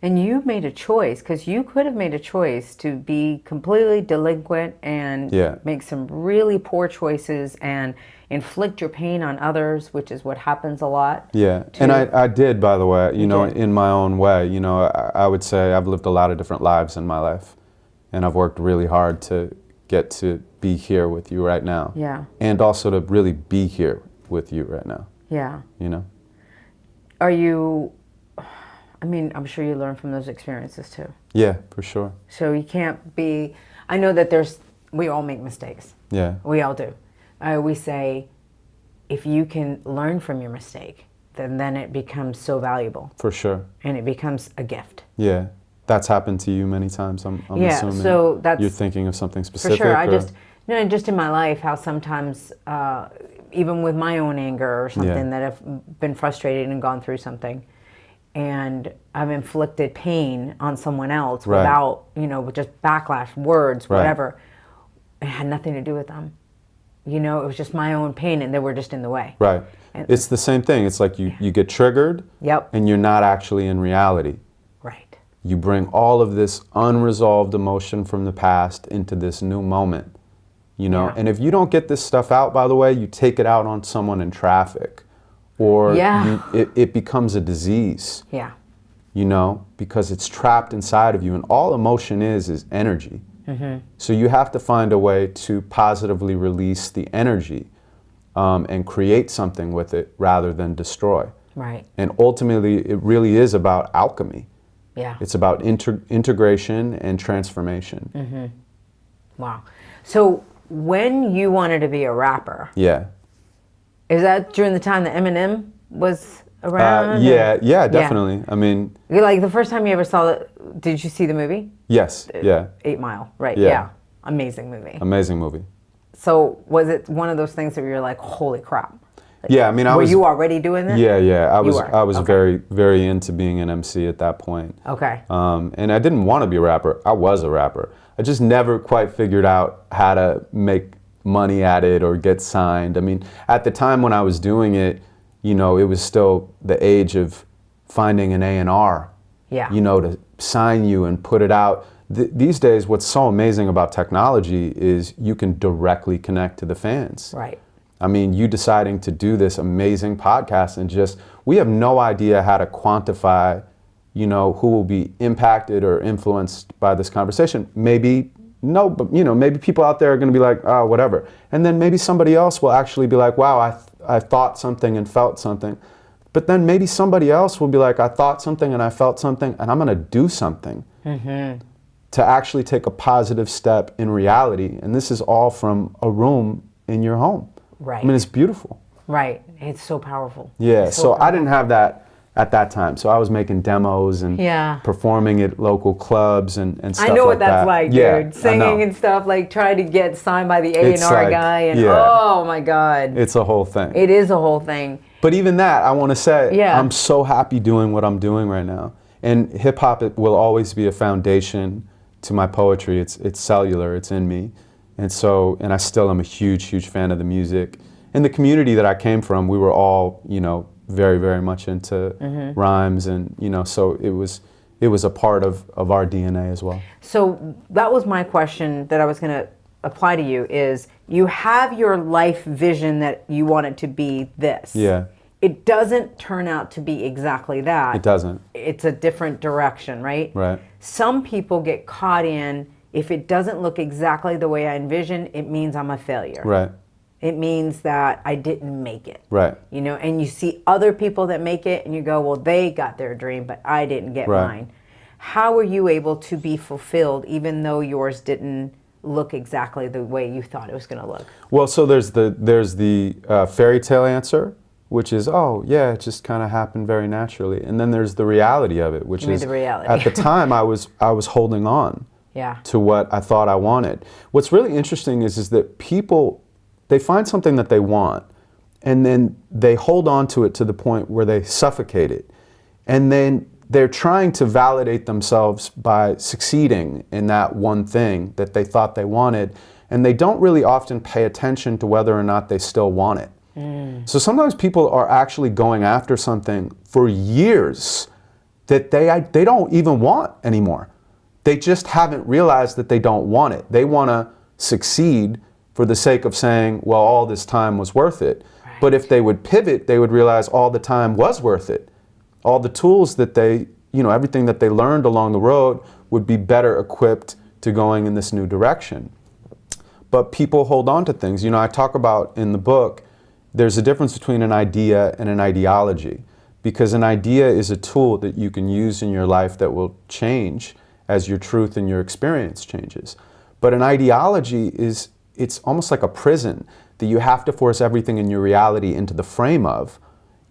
And you made a choice, because you could have made a choice to be completely delinquent and make some really poor choices and inflict your pain on others, which is what happens a lot. Yeah, and I did, by the way, you know, in my own way. You know, I would say I've lived a lot of different lives in my life, and I've worked really hard to get to be here with you right now. Yeah. And also to really be here with you right now. Yeah. You know? Are you... I mean, I'm sure you learn from those experiences too. Yeah, for sure. So you can't be, I know that we all make mistakes. Yeah. We all do. I always say, if you can learn from your mistake, then it becomes so valuable. For sure. And it becomes a gift. Yeah. That's happened to you many times, I'm yeah, assuming. So that's, you're thinking of something specific? For sure. Just in my life, how sometimes, even with my own anger or something, that I've been frustrated and gone through something, and I've inflicted pain on someone else without, just backlash, words, whatever. It had nothing to do with them. It was just my own pain, and they were just in the way. Right. And it's the same thing. It's like you get triggered, and you're not actually in reality. Right. You bring all of this unresolved emotion from the past into this new moment, And if you don't get this stuff out, by the way, you take it out on someone in traffic, or it becomes a disease. Yeah. Because it's trapped inside of you, and all emotion is energy. Mm-hmm. So you have to find a way to positively release the energy and create something with it rather than destroy. Right. And ultimately, it really is about alchemy. Yeah. It's about integration and transformation. Mm-hmm. Wow. So when you wanted to be a rapper, is that during the time that Eminem was around? Yeah, definitely. I mean, like the first time you ever saw it, did you see the movie? Yes. Yeah. 8 Mile, right? Yeah. Amazing movie. Amazing movie. So was it one of those things that you're like, holy crap? Yeah, I mean, were you already doing this? Yeah. I was okay. very, very into being an MC at that point. Okay. And I didn't want to be a rapper. I was a rapper. I just never quite figured out how to make money at it or get signed. I mean, at the time when I was doing it, it was still the age of finding an A&R, to sign you and put it out. These days, what's so amazing about technology is you can directly connect to the fans. Right. I mean, you deciding to do this amazing podcast and we have no idea how to quantify, who will be impacted or influenced by this conversation. Maybe no, but maybe people out there are going to be like, oh, whatever. And then maybe somebody else will actually be like, wow, I thought something and felt something. But then maybe somebody else will be like, I thought something and I felt something, and I'm going to do something to actually take a positive step in reality. And this is all from a room in your home. Right. I mean, it's beautiful. Right. It's so powerful. Yeah. So I didn't have that at that time. So I was making demos and performing at local clubs and stuff like that. I know what that's like, dude. Singing and stuff, like trying to get signed by the A&R guy. And oh my God. It's a whole thing. It is a whole thing. But even that, I want to say, I'm so happy doing what I'm doing right now. And hip hop, it will always be a foundation to my poetry. It's cellular, it's in me. And I still am a huge, huge fan of the music. And the community that I came from, we were all, very, very much into rhymes, and so it was a part of our DNA as well. So that was my question that I was going to apply to you is, you have your life vision that you want it to be this. Yeah. It doesn't turn out to be exactly that. It doesn't. It's a different direction, right? Right. Some people get caught in, if it doesn't look exactly the way I envision, it means I'm a failure. Right. It means that I didn't make it. Right. And you see other people that make it and you go, well, they got their dream, but I didn't get mine. How were you able to be fulfilled even though yours didn't look exactly the way you thought it was going to look? Well, so there's the fairy tale answer, which is, it just kind of happened very naturally. And then there's the reality of it, which is the reality. At the time I was holding on to what I thought I wanted. What's really interesting is that people, they find something that they want, and then they hold on to it to the point where they suffocate it. And then they're trying to validate themselves by succeeding in that one thing that they thought they wanted, and they don't really often pay attention to whether or not they still want it. So sometimes people are actually going after something for years that they don't even want anymore. They just haven't realized that they don't want it. They want to succeed for the sake of saying, well, all this time was worth it. Right. But if they would pivot, they would realize all the time was worth it. All the tools that they, everything that they learned along the road would be better equipped to going in this new direction. But people hold on to things. I talk about in the book, there's a difference between an idea and an ideology. because an idea is a tool that you can use in your life that will change as your truth and your experience changes. But an ideology it's almost like a prison that you have to force everything in your reality into the frame of.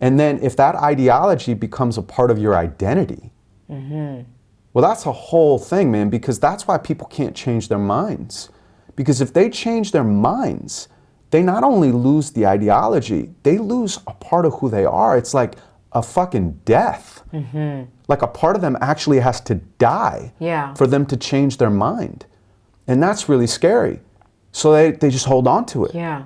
And then if that ideology becomes a part of your identity, well, that's a whole thing, man, because that's why people can't change their minds. Because if they change their minds, they not only lose the ideology, they lose a part of who they are. It's like a fucking death. Like a part of them actually has to die for them to change their mind. And that's really scary. So they just hold on to it. Yeah.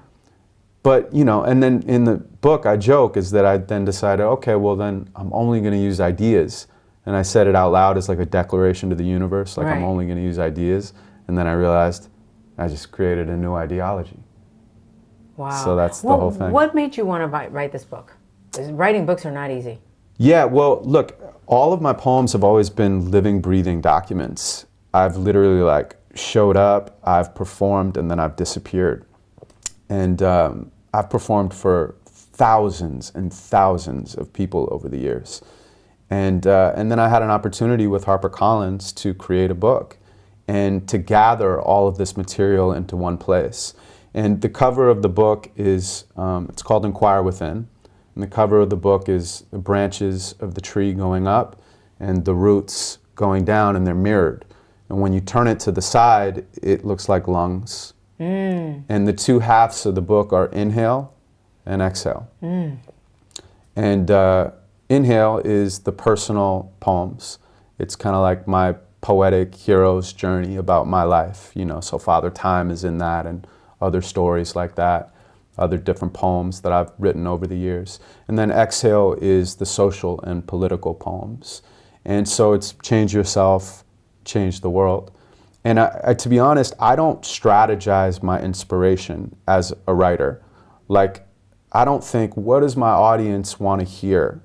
But, you know, and then in the book, I joke is that I then decided, okay, well then I'm only going to use ideas. And I said it out loud as like a declaration to the universe, like I'm only going to use ideas. And then I realized I just created a new ideology. Wow. So that's the whole thing. What made you want to write this book? Writing books are not easy. Yeah, well, look, all of my poems have always been living, breathing documents. I've literally like showed up, I've performed, and then I've disappeared. And I've performed for thousands and thousands of people over the years. And then I had an opportunity with HarperCollins to create a book and to gather all of this material into one place. And the cover of the book is, it's called Inquire Within. And the cover of the book is the branches of the tree going up and the roots going down, and they're mirrored. And when you turn it to the side, it looks like lungs. And the two halves of the book are inhale and exhale. And inhale is the personal poems. It's kind of like my poetic hero's journey about my life, you know, so Father Time is in that and other stories like that, other different poems that I've written over the years. And then exhale is the social and political poems. And so it's change yourself, change the world. And I, to be honest, I don't strategize my inspiration as a writer. Like, I don't think, what does my audience want to hear?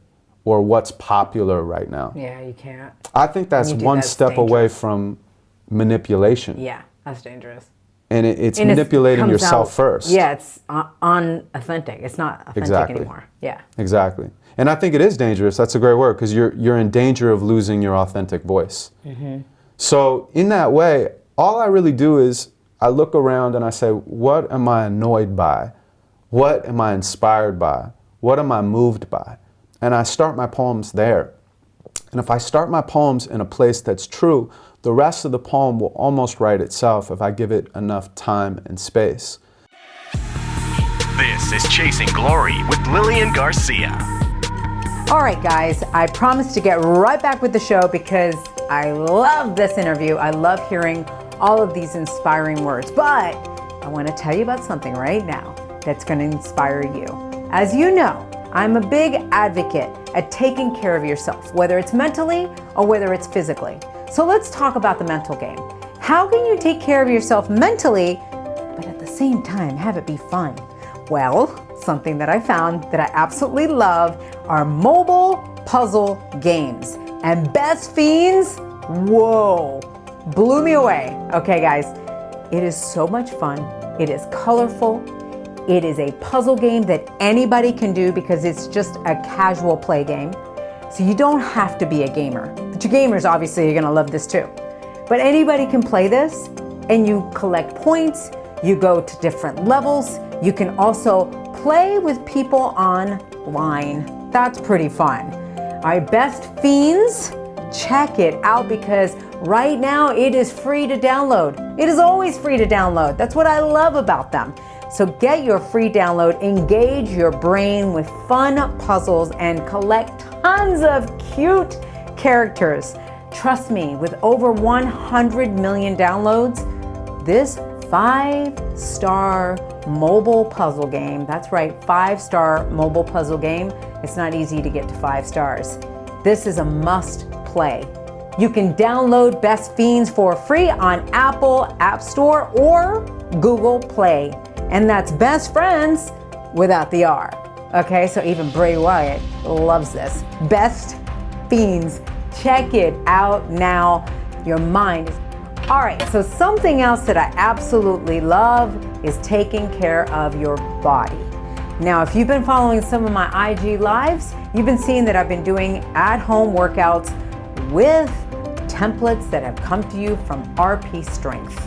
Or what's popular right now? Yeah, you can't. I think that's one step away from manipulation. Yeah, that's dangerous. And it's manipulating yourself first. Yeah, it's unauthentic. It's not authentic anymore. Yeah. Exactly. And I think it is dangerous. That's a great word, because you're in danger of losing your authentic voice. So in that way, all I really do is I look around and I say, what am I annoyed by? What am I inspired by? What am I moved by? And I start my poems there. And if I start my poems in a place that's true, the rest of the poem will almost write itself if I give it enough time and space. This is Chasing Glory with Lilian Garcia. All right, guys, I promised to get right back with the show because I love this interview. I love hearing all of these inspiring words. But I want to tell you about something right now that's going to inspire you. As you know, I'm a big advocate at taking care of yourself, whether it's mentally or whether it's physically. So let's talk about the mental game. How can you take care of yourself mentally, but at the same time have it be fun? Well, something that I found that I absolutely love are mobile puzzle games. And Best Fiends, whoa, blew me away. Okay, guys, it is so much fun. It is colorful. It is a puzzle game that anybody can do because it's just a casual play game. So you don't have to be a gamer. But you gamers, obviously, you're gonna love this too. But anybody can play this, and you collect points, you go to different levels. You can also play with people online. That's pretty fun. All right, Best Fiends, check it out because right now it is free to download. It is always free to download. That's what I love about them. So get your free download, engage your brain with fun puzzles, and collect tons of cute characters. Trust me, with over 100 million downloads, this 5-star mobile puzzle game, that's right, 5-star mobile puzzle game, it's not easy to get to 5 stars. This is a must play. You can download Best Fiends for free on Apple App Store or Google Play. And that's best friends without the R. Okay, so even Bray Wyatt loves this. Best Fiends, check it out now. Your mind is... All right, so something else that I absolutely love is taking care of your body. Now, if you've been following some of my IG lives, you've been seeing that I've been doing at-home workouts with templates that have come to you from RP Strength.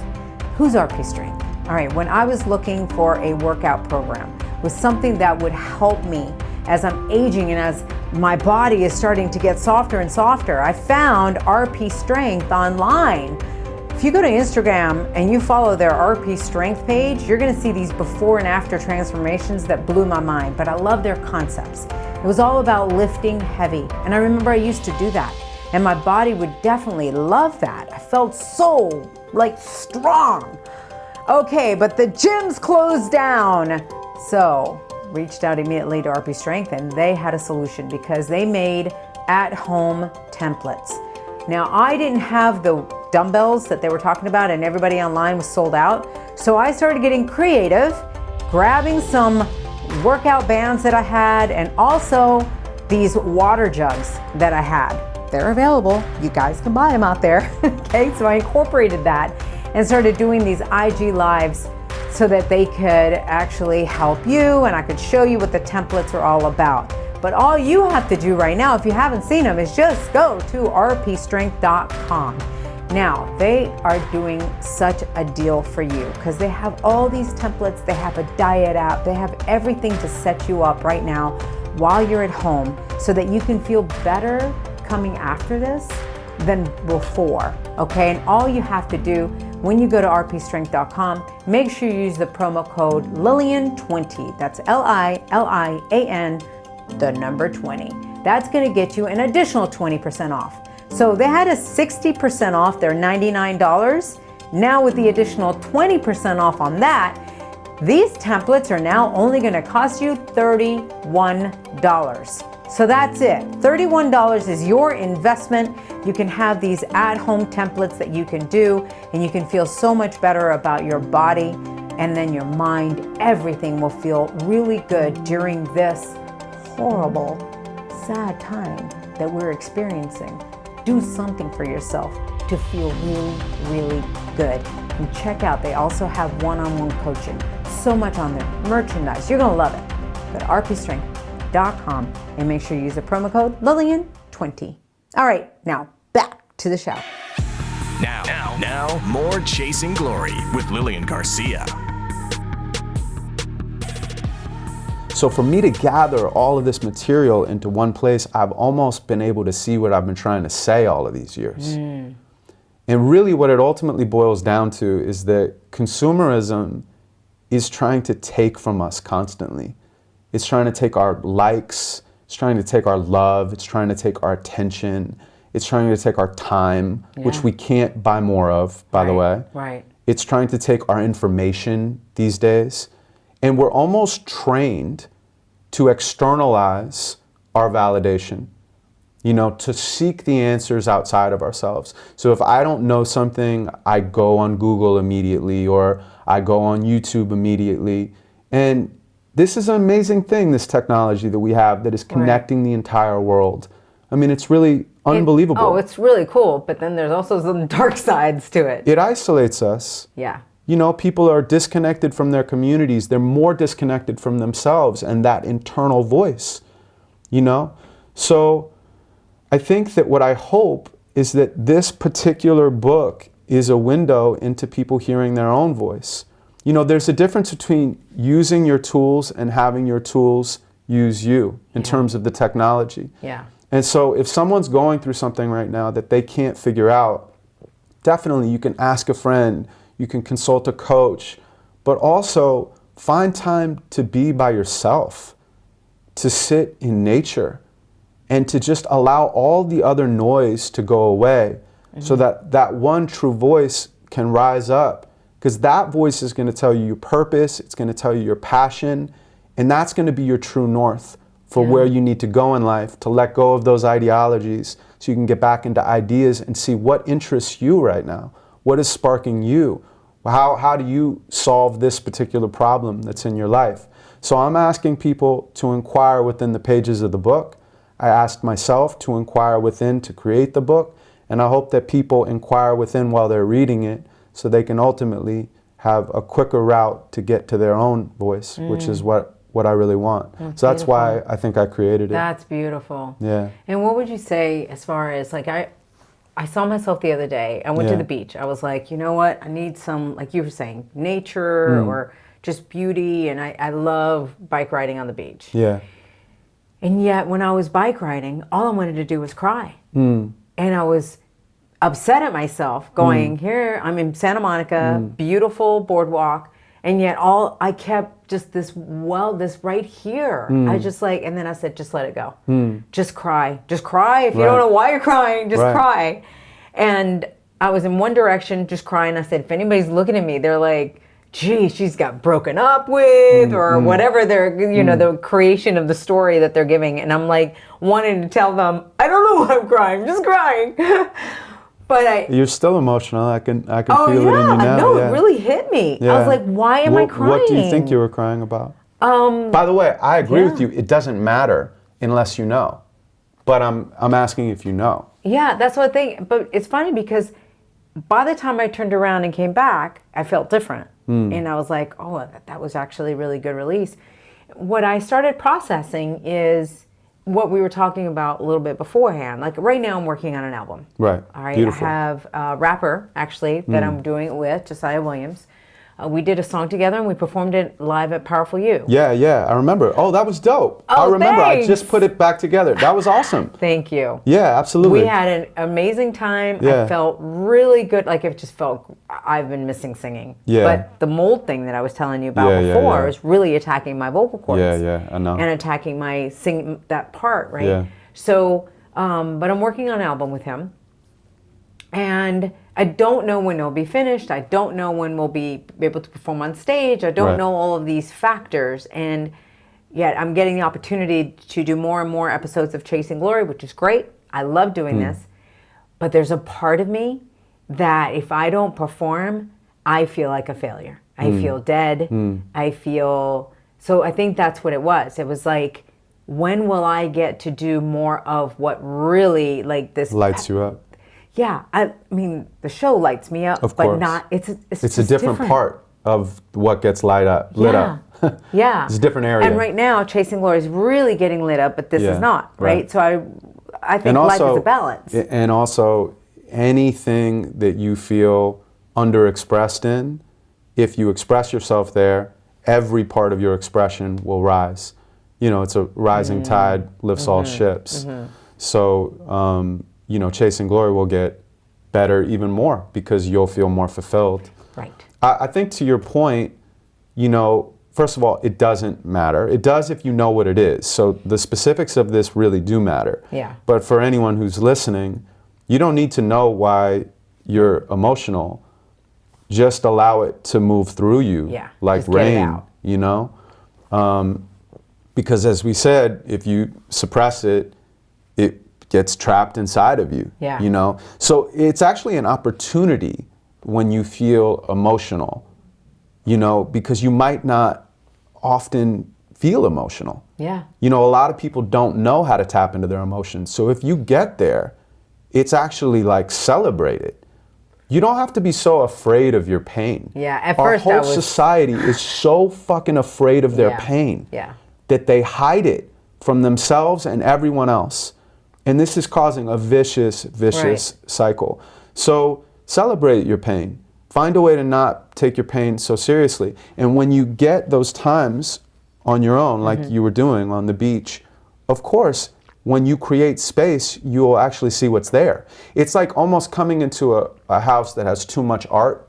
Who's RP Strength? All right, when I was looking for a workout program with something that would help me as I'm aging and as my body is starting to get softer and softer, I found RP Strength online. If you go to Instagram and you follow their RP Strength page, you're gonna see these before and after transformations that blew my mind, but I love their concepts. It was all about lifting heavy, and I remember I used to do that, and my body would definitely love that. I felt so, strong. Okay, but the gym's closed down. So, reached out immediately to RP Strength, and they had a solution because they made at-home templates. Now, I didn't have the dumbbells that they were talking about, and everybody online was sold out. So I started getting creative, grabbing some workout bands that I had, and also these water jugs that I had. They're available. You guys can buy them out there. Okay, so I incorporated that and started doing these IG lives so that they could actually help you, and I could show you what the templates are all about. But all you have to do right now, if you haven't seen them, is just go to rpstrength.com. Now, they are doing such a deal for you because they have all these templates, they have a diet app, they have everything to set you up right now while you're at home so that you can feel better coming after this than before, okay? And all you have to do when you go to rpstrength.com, make sure you use the promo code Lilian20. That's Lilian, the number 20. That's gonna get you an additional 20% off. So they had a 60% off their $99. Now with the additional 20% off on that, these templates are now only gonna cost you $31. So that's it. $31 is your investment. You can have these at-home templates that you can do, and you can feel so much better about your body, and then your mind. Everything will feel really good during this horrible, sad time that we're experiencing. Do something for yourself to feel really, really good. And check out, they also have one-on-one coaching. So much on there. Merchandise. You're gonna love it. Go to rpstrength.com and make sure you use the promo code Lilian20. All right, now back to the show. Now, more Chasing Glory with Lilian Garcia. So for me to gather all of this material into one place, I've almost been able to see what I've been trying to say all of these years. And really what it ultimately boils down to is that consumerism is trying to take from us constantly. It's trying to take our likes, it's trying to take our love, it's trying to take our attention, it's trying to take our time, which we can't buy more of, by the way. Right. It's trying to take our information these days. And we're almost trained to externalize our validation, to seek the answers outside of ourselves. So if I don't know something, I go on Google immediately, or I go on YouTube immediately. And this is an amazing thing, this technology that we have that is connecting the entire world. I mean, it's really unbelievable. It's really cool, but then there's also some dark sides to it. It isolates us. Yeah. People are disconnected from their communities. They're more disconnected from themselves and that internal voice, So I think that what I hope is that this particular book is a window into people hearing their own voice. There's a difference between using your tools and having your tools use you in terms of the technology. Yeah. And so if someone's going through something right now that they can't figure out, definitely you can ask a friend, you can consult a coach, but also find time to be by yourself, to sit in nature, and to just allow all the other noise to go away so that that one true voice can rise up. Because that voice is going to tell you your purpose, it's going to tell you your passion, and that's going to be your true north for where you need to go in life, to let go of those ideologies so you can get back into ideas and see what interests you right now. What is sparking you? How do you solve this particular problem that's in your life? So I'm asking people to inquire within the pages of the book. I asked myself to inquire within to create the book, and I hope that people inquire within while they're reading it so they can ultimately have a quicker route to get to their own voice, which is what what I really want. So that's why I think I created it. That's beautiful. Yeah. And what would you say as far as like I saw myself the other day. I went to the beach. I was like, you know what? I need some, like you were saying, nature or just beauty. And I love bike riding on the beach. Yeah. And yet when I was bike riding, all I wanted to do was cry. And I was upset at myself going, here, I'm in Santa Monica, beautiful boardwalk. And yet I kept just this right here. I just like, and then I said, just let it go. Just cry. Just cry. If you don't know why you're crying, just cry. And I was in one direction, just crying. I said, if anybody's looking at me, they're like, gee, she's got broken up with or whatever they're, the creation of the story that they're giving. And I'm like wanting to tell them, I don't know why I'm crying, I'm just crying. But you're still emotional. I can feel it in you now. No, it really hit me. I was like, why am I crying? What do you think you were crying about? By the way, I agree with you. It doesn't matter unless you know. But I'm asking if you know. Yeah, that's what I think. But it's funny because by the time I turned around and came back, I felt different. And I was like, oh, that was actually a really good release. What I started processing is what we were talking about a little bit beforehand. Like right now I'm working on an album. Right. All right. Beautiful. I have a rapper actually that I'm doing it with, Josiah Williams. We did a song together and we performed it live at Powerful You. Yeah, I remember. Oh, that was dope. I remember. Thanks. I just put it back together. That was awesome. Thank you. Yeah, absolutely. We had an amazing time. Yeah. I felt really good. Like it just felt, I've been missing singing. Yeah. But the mold thing that I was telling you about before is really attacking my vocal cords. Yeah, I know. And attacking my sing, that part, right? Yeah. So, but I'm working on an album with him. And I don't know when it'll be finished. I don't know when we'll be able to perform on stage. I don't know all of these factors. And yet I'm getting the opportunity to do more and more episodes of Chasing Glory, which is great. I love doing this. But there's a part of me that if I don't perform, I feel like a failure. I feel dead. I feel... So I think that's what it was. It was like, when will I get to do more of what really like this... Lights you up. Yeah, I mean, the show lights me up, Of but course. not. It's a different part of what gets lit up. Yeah, It's a different area. And right now, Chasing Glory is really getting lit up, but this is not, right? So I think life is a balance. And also, anything that you feel underexpressed in, if you express yourself there, every part of your expression will rise. It's a rising tide lifts all ships. So. Chasing Glory will get better even more because you'll feel more fulfilled. Right. I think to your point, first of all, it doesn't matter. It does if you know what it is. So the specifics of this really do matter. Yeah. But for anyone who's listening, you don't need to know why you're emotional. Just allow it to move through you like just get it rain, out. Because as we said, if you suppress it, it gets trapped inside of you. Yeah. So it's actually an opportunity when you feel emotional, because you might not often feel emotional. Yeah. A lot of people don't know how to tap into their emotions. So if you get there, it's actually like celebrate it. You don't have to be so afraid of your pain. Yeah, at Our first whole society is so fucking afraid of their pain that they hide it from themselves and everyone else. And this is causing a vicious cycle. So celebrate your pain. Find a way to not take your pain so seriously. And when you get those times on your own, like you were doing on the beach, of course, when you create space, you will actually see what's there. It's like almost coming into a house that has too much art.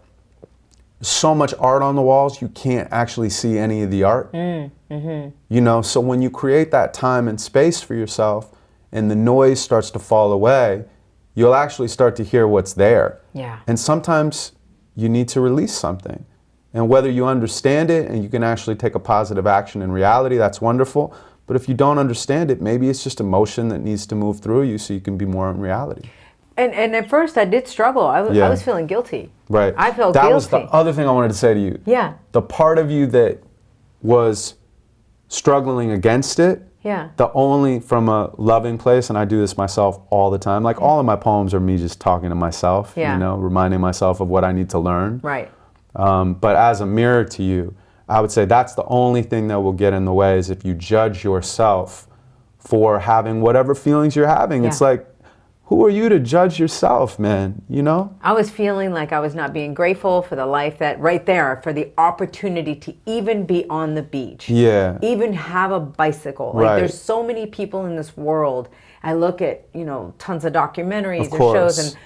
So much art on the walls, you can't actually see any of the art. So when you create that time and space for yourself, and the noise starts to fall away, you'll actually start to hear what's there. Yeah. And sometimes you need to release something. And whether you understand it and you can actually take a positive action in reality, that's wonderful. But if you don't understand it, maybe it's just emotion that needs to move through you so you can be more in reality. And at first I did struggle. I was feeling guilty. Right. I felt guilty. That was the other thing I wanted to say to you. Yeah. The part of you that was struggling against it, the only from a loving place, and I do this myself all the time, like all of my poems are me just talking to myself, reminding myself of what I need to learn. Right. But as a mirror to you, I would say that's the only thing that will get in the way, is if you judge yourself for having whatever feelings you're having. Yeah. It's like, who are you to judge yourself, man? You know? I was feeling like I was not being grateful for the life that right there, for the opportunity to even be on the beach. Yeah. Even have a bicycle. Like Right. there's so many people in this world. I look at, you know, tons of documentaries Of or course. shows, and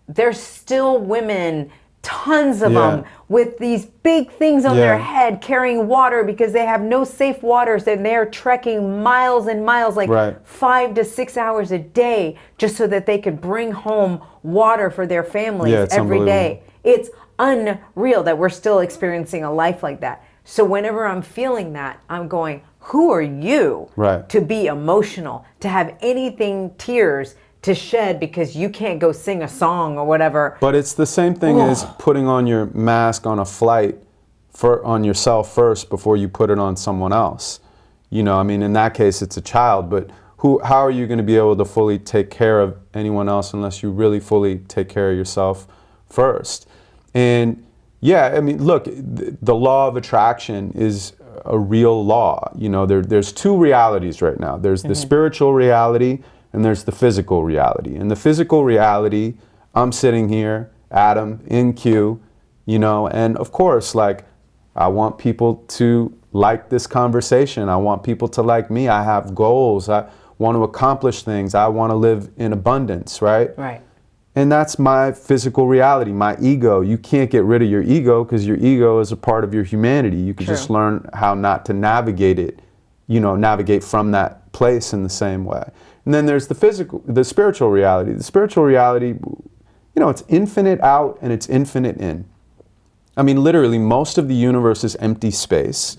there's still women, tons of Yeah. them, with these big things on their Yeah. head carrying water because they have no safe waters, and they're trekking miles and miles, like Right. 5 to 6 hours a day, just so that they could bring home water for their families Yeah, it's every day. unbelievable. It's unreal that we're still experiencing a life like that. So whenever I'm feeling that, I'm going, who are you Right. to be emotional, to have anything, tears to shed because you can't go sing a song or whatever? But it's the same thing as putting on your mask on a flight on yourself first before you put it on someone else. You know, I mean, in that case, it's a child, but how are you going to be able to fully take care of anyone else unless you really fully take care of yourself first? And yeah, I mean, look, the law of attraction is a real law. You know, there's two realities right now. There's the spiritual reality and there's the physical reality. And the physical reality, I'm sitting here, Adam, in Q, you know, and of course, like, I want people to like this conversation. I want people to like me. I have goals. I want to accomplish things. I want to live in abundance, right? Right. And that's my physical reality, my ego. You can't get rid of your ego because your ego is a part of your humanity. You can just learn how not to navigate it, you know, navigate from that place in the same way. And then there's the spiritual reality. The spiritual reality, you know, it's infinite out and it's infinite in. I mean, literally, most of the universe is empty space.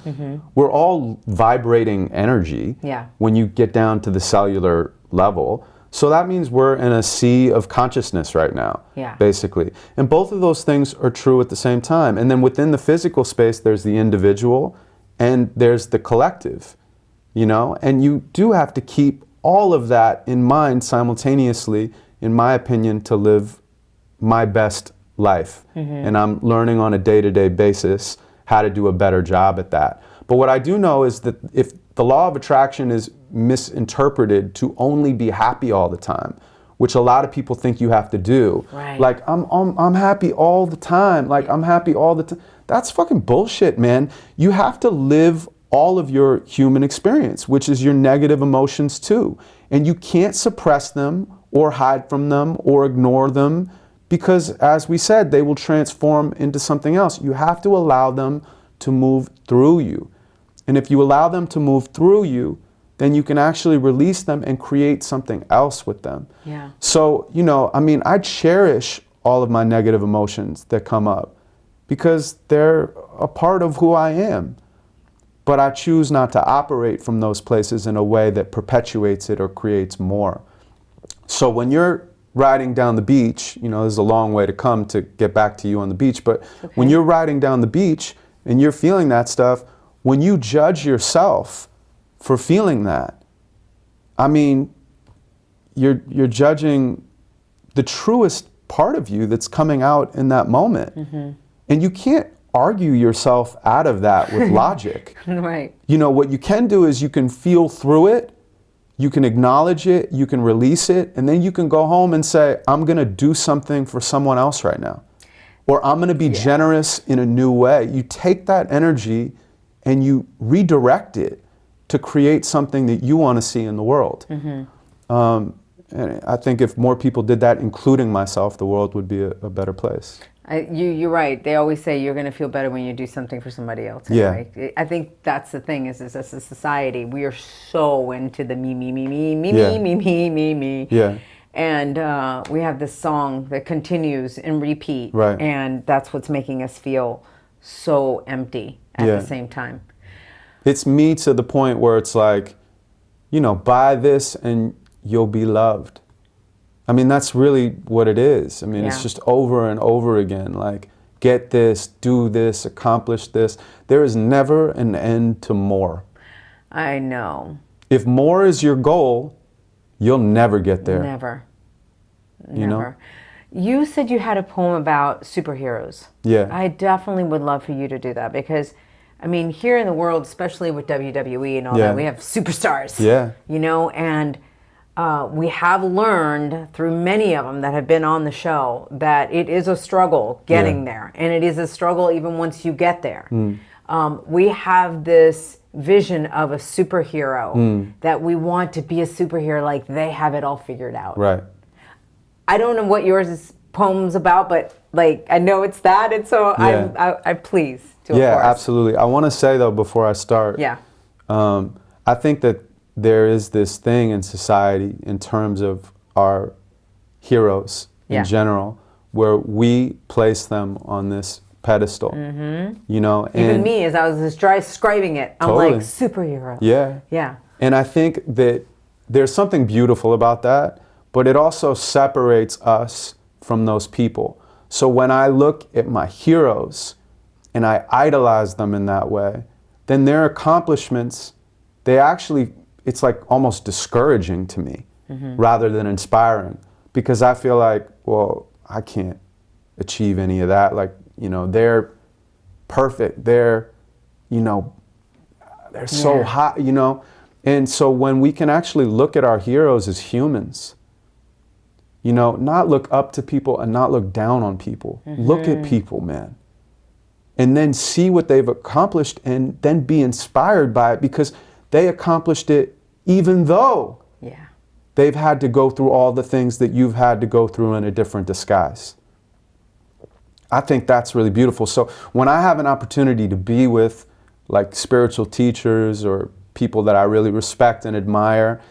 We're all vibrating energy when you get down to the cellular level. So that means we're in a sea of consciousness right now, basically. And both of those things are true at the same time. And then within the physical space, there's the individual and there's the collective, you know? And you do have to keep all of that in mind simultaneously, in my opinion, to live my best life. And I'm learning on a day-to-day basis how to do a better job at that. But what I do know is that if the law of attraction is misinterpreted to only be happy all the time, which a lot of people think you have to do. Right. Like, I'm happy all the time. Like, I'm happy all the time. That's fucking bullshit, man. You have to live all of your human experience, which is your negative emotions too. And you can't suppress them or hide from them or ignore them, because as we said, they will transform into something else. You have to allow them to move through you. And if you allow them to move through you, then you can actually release them and create something else with them. Yeah. So, you know, I mean, I cherish all of my negative emotions that come up because they're a part of who I am. But I choose not to operate from those places in a way that perpetuates it or creates more. So when you're riding down the beach, you know, there's a long way to come to get back to you on the beach, but when you're riding down the beach and you're feeling that stuff, when you judge yourself for feeling that, I mean, you're judging the truest part of you that's coming out in that moment. And you can't argue yourself out of that with logic. Right. You know, what you can do is you can feel through it, you can acknowledge it, you can release it, and then you can go home and say, I'm gonna do something for someone else right now. Or I'm gonna be generous in a new way. You take that energy and you redirect it to create something that you wanna see in the world. And I think if more people did that, including myself, the world would be a better place. You're right. They always say you're going to feel better when you do something for somebody else. Anyway. Yeah. I think that's the thing is as a society, we are so into the me. Yeah. And we have this song that continues and repeat. Right. And that's what's making us feel so empty at the same time. It's me to the point where it's like, you know, buy this and you'll be loved. I mean, that's really what it is. I mean, it's just over and over again. Like, get this, do this, accomplish this. There is never an end to more. I know. If more is your goal, you'll never get there. Never. You know? You said you had a poem about superheroes. Yeah. I definitely would love for you to do that because I mean, here in the world, especially with WWE and all that, we have superstars. Yeah. You know, and we have learned through many of them that have been on the show that it is a struggle getting there. And it is a struggle even once you get there. We have this vision of a superhero that we want to be a superhero like they have it all figured out. Right. I don't know what yours is poems about, but like I know it's that, and so I please to of course. Absolutely. I want to say though before I start, I think that there is this thing in society in terms of our heroes in general, where we place them on this pedestal. You know, even me as I was describing it, I'm like superhero. Yeah. And I think that there's something beautiful about that, but it also separates us from those people. So when I look at my heroes and I idolize them in that way, then their accomplishments, it's like almost discouraging to me rather than inspiring, because I feel like, well, I can't achieve any of that. Like, you know, they're perfect. They're, you know, they're so hot, you know. And so when we can actually look at our heroes as humans, you know, not look up to people and not look down on people. Look at people, man. And then see what they've accomplished and then be inspired by it, because they accomplished it even though they've had to go through all the things that you've had to go through in a different disguise. I think that's really beautiful. So when I have an opportunity to be with like spiritual teachers or people that I really respect and admire,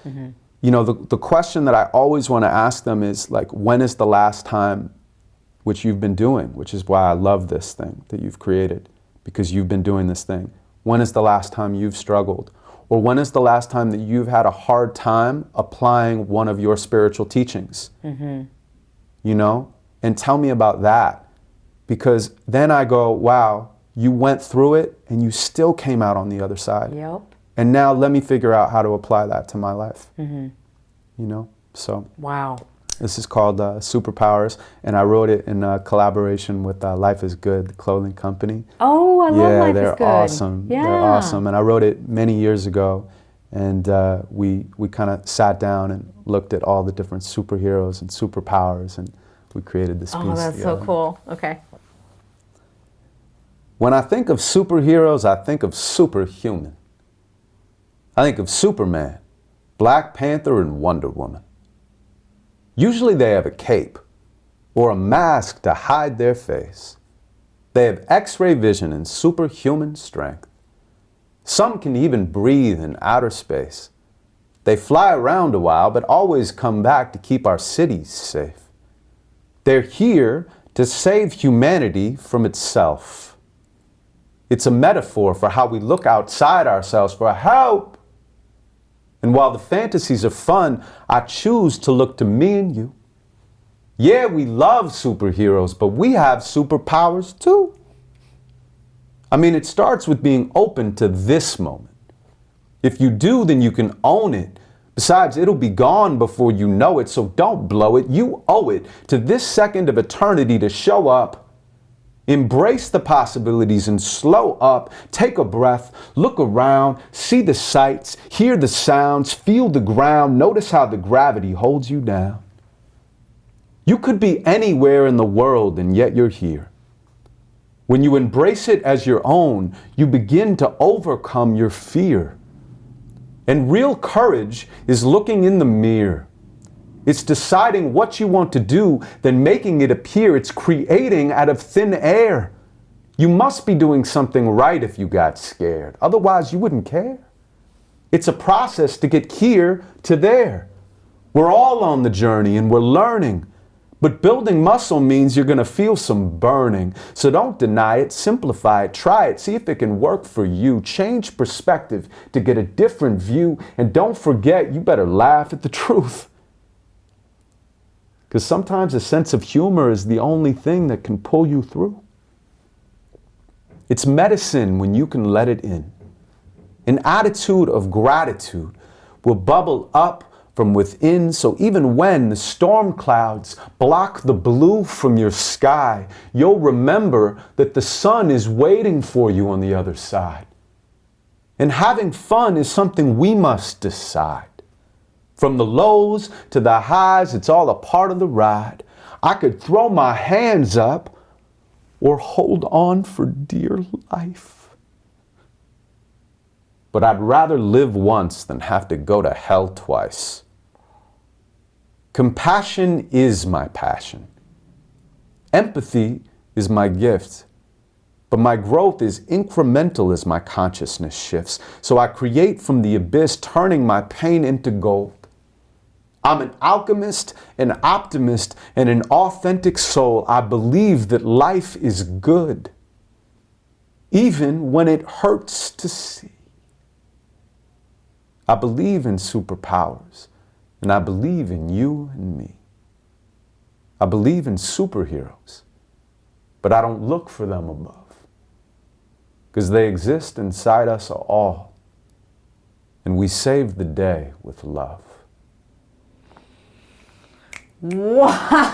you know, the question that I always want to ask them is like, when is the last time, which you've been doing, which is why I love this thing that you've created, because you've been doing this thing. When is the last time you've struggled? Or when is the last time that you've had a hard time applying one of your spiritual teachings? You know, and tell me about that. Because then I go, wow, you went through it and you still came out on the other side. And now let me figure out how to apply that to my life. You know, so. Wow. This is called Superpowers, and I wrote it in collaboration with Life is Good, the clothing company. Oh, I love Life is Good. Yeah, they're awesome. They're awesome. And I wrote it many years ago, and we kind of sat down and looked at all the different superheroes and superpowers, and we created this piece. Oh, that's together. so cool. Okay. When I think of superheroes, I think of superhuman. I think of Superman, Black Panther, and Wonder Woman. Usually they have a cape or a mask to hide their face. They have X-ray vision and superhuman strength. Some can even breathe in outer space. They fly around a while, but always come back to keep our cities safe. They're here to save humanity from itself. It's a metaphor for how we look outside ourselves for help. And while the fantasies are fun, I choose to look to me and you. Yeah, we love superheroes, but we have superpowers too. I mean, it starts with being open to this moment. If you do, then you can own it. Besides, it'll be gone before you know it, so don't blow it. You owe it to this second of eternity to show up. Embrace the possibilities and slow up. Take a breath, look around, see the sights, hear the sounds, feel the ground, notice how the gravity holds you down. You could be anywhere in the world and yet you're here. When you embrace it as your own, you begin to overcome your fear. And real courage is looking in the mirror. It's deciding what you want to do, then making it appear. It's creating out of thin air. You must be doing something right if you got scared. Otherwise, you wouldn't care. It's a process to get here to there. We're all on the journey and we're learning. But building muscle means you're going to feel some burning. So don't deny it, simplify it, try it, see if it can work for you. Change perspective to get a different view. And don't forget, you better laugh at the truth. Because sometimes a sense of humor is the only thing that can pull you through. It's medicine when you can let it in. An attitude of gratitude will bubble up from within. So even when the storm clouds block the blue from your sky, you'll remember that the sun is waiting for you on the other side. And having fun is something we must decide. From the lows to the highs, it's all a part of the ride. I could throw my hands up or hold on for dear life. But I'd rather live once than have to go to hell twice. Compassion is my passion. Empathy is my gift. But my growth is incremental as my consciousness shifts. So I create from the abyss, turning my pain into gold. I'm an alchemist, an optimist, and an authentic soul. I believe that life is good, even when it hurts to see. I believe in superpowers, and I believe in you and me. I believe in superheroes, but I don't look for them above, because they exist inside us all, and we save the day with love. Wow,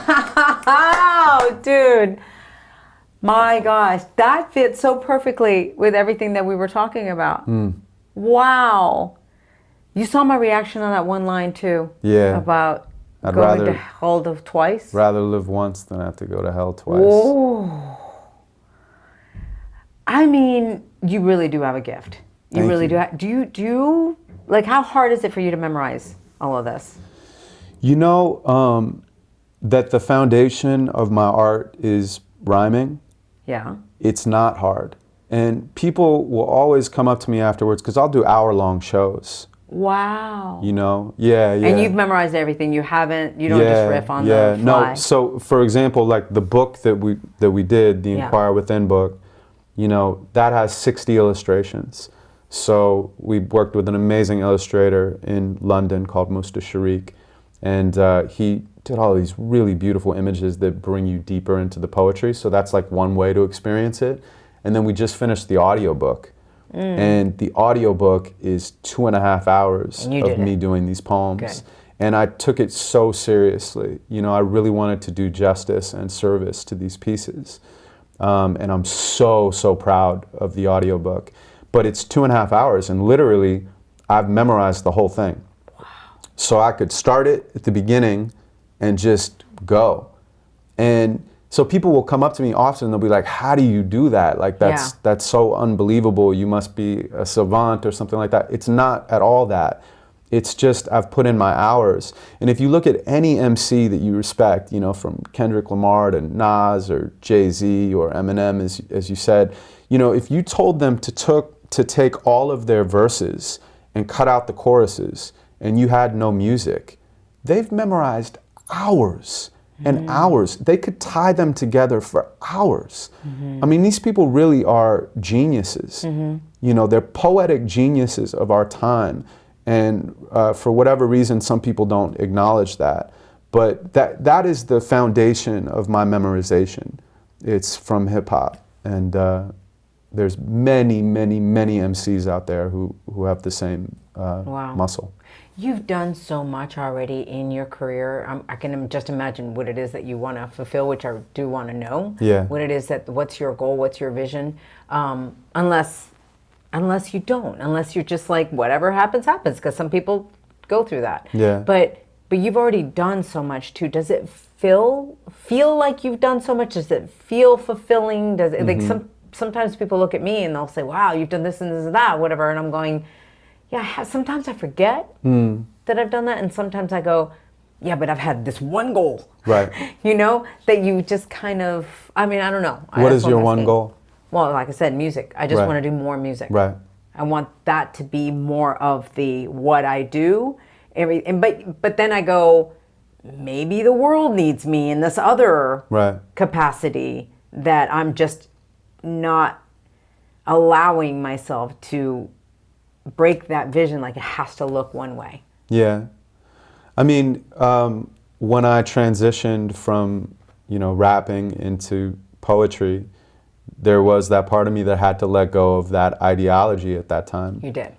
dude. My gosh, that fits so perfectly with everything that we were talking about. Wow. You saw my reaction on that one line too. Yeah. About I'd going rather to hell twice. Rather live once than have to go to hell twice. Whoa. I mean, you really do have a gift. You Thank really you. do. Do you, like, how hard is it for you to memorize all of this? You know that the foundation of my art is rhyming. Yeah. It's not hard. And people will always come up to me afterwards, because I'll do hour-long shows. Wow. You know? Yeah. And you've memorized everything. You don't just riff on the fly. No, so for example, like the book that we did, the Inquire Within book, you know, that has 60 illustrations. So we worked with an amazing illustrator in London called Musta Sharik. And he did all these really beautiful images that bring you deeper into the poetry. So that's like one way to experience it. And then we just finished the audiobook. And the audiobook is 2.5 hours of me doing these poems. Good. And I took it so seriously. You know, I really wanted to do justice and service to these pieces. And I'm so proud of the audiobook. But it's 2.5 hours, and literally, I've memorized the whole thing. So I could start it at the beginning and just go. And so people will come up to me often and they'll be like, how do you do that? Like, that's so unbelievable. You must be a savant or something like that. It's not at all that. It's just I've put in my hours. And if you look at any MC that you respect, you know, from Kendrick Lamar to Nas or Jay-Z or Eminem, as you said, you know, if you told them to take all of their verses and cut out the choruses, and you had no music, they've memorized hours and hours. They could tie them together for hours. I mean, these people really are geniuses. You know, they're poetic geniuses of our time. And for whatever reason, some people don't acknowledge that. But that is the foundation of my memorization. It's from hip hop. And there's many MCs out there who have the same muscle. You've done so much already in your career. I can just imagine what it is that you want to fulfill, which I do want to know. Yeah. What it is what's your goal, what's your vision? Unless you don't, unless you're just like, whatever happens, because some people go through that. Yeah. But you've already done so much too. Does it feel like you've done so much? Does it feel fulfilling? Does it, like sometimes people look at me and they'll say, wow, you've done this and this and that, whatever. And I'm going, yeah, sometimes I forget that I've done that. And sometimes I go, yeah, but I've had this one goal. Right. You know, that you just kind of, I mean, I don't know. What is your one goal? Well, like I said, music. I just Right. want to do more music. Right. I want that to be more of the what I do. But then I go, maybe the world needs me in this other capacity that I'm just not allowing myself to break that vision, like it has to look one way. Yeah. I mean, when I transitioned from, rapping into poetry, there was that part of me that had to let go of that ideology at that time. You did.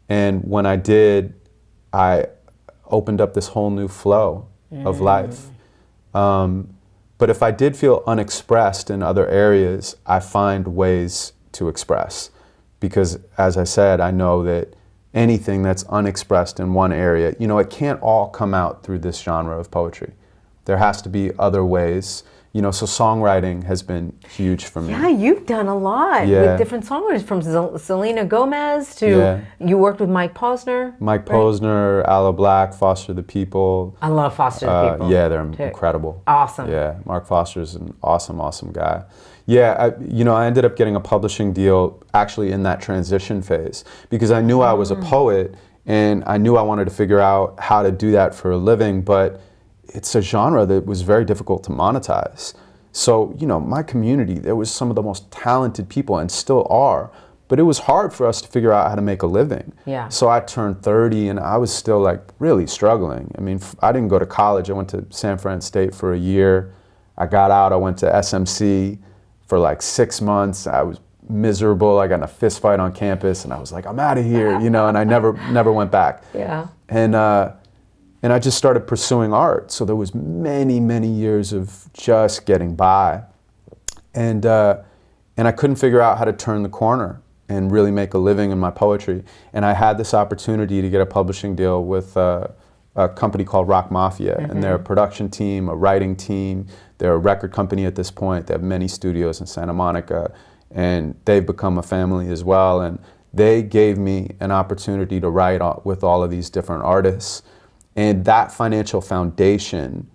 And when I did, I opened up this whole new flow of life. But if I did feel unexpressed in other areas, I find ways to express. Because as I said, I know that anything that's unexpressed in one area, you know, it can't all come out through this genre of poetry. There has to be other ways. You know, so songwriting has been huge for me. Yeah, you've done a lot with different songwriters, from Selena Gomez to you worked with Mike Posner. Mike Posner, Aloe Black, Foster the People. I love Foster the People. Yeah, they're incredible. Awesome. Yeah, Mark Foster's an awesome, awesome guy. Yeah, I ended up getting a publishing deal actually in that transition phase because I knew I was a poet and I knew I wanted to figure out how to do that for a living, but it's a genre that was very difficult to monetize. So, you know, my community, there was some of the most talented people and still are, but it was hard for us to figure out how to make a living. Yeah. So I turned 30 and I was still like really struggling. I mean, I didn't go to college. I went to San Fran State for a year. I got out, I went to SMC for like 6 months. I was miserable. I got in a fist fight on campus and I was like, I'm out of here, you know, and I never went back. Yeah. And I just started pursuing art. So there was many, many years of just getting by. And I couldn't figure out how to turn the corner and really make a living in my poetry. And I had this opportunity to get a publishing deal with a company called Rock Mafia. And they're a production team, a writing team. They're a record company at this point. They have many studios in Santa Monica. And they've become a family as well. And they gave me an opportunity to write with all of these different artists. And that financial foundation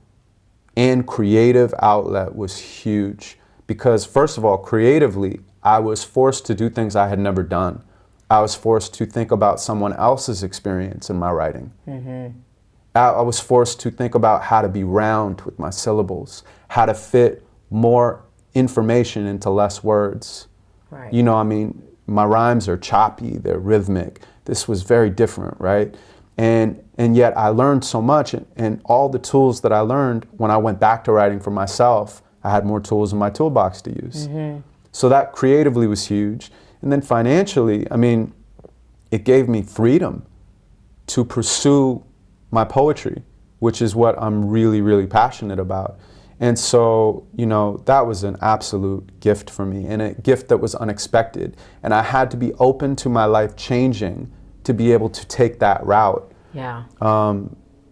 and creative outlet was huge because, first of all, creatively, I was forced to do things I had never done. I was forced to think about someone else's experience in my writing. I was forced to think about how to be round with my syllables, how to fit more information into less words. Right. You know, I mean, my rhymes are choppy, they're rhythmic. This was very different, right? And yet I learned so much, and all the tools that I learned when I went back to writing for myself, I had more tools in my toolbox to use. So that creatively was huge. And then financially, I mean, it gave me freedom to pursue my poetry, which is what I'm really, really passionate about. And so, you know, that was an absolute gift for me, and a gift that was unexpected. And I had to be open to my life changing to be able to take that route. Yeah.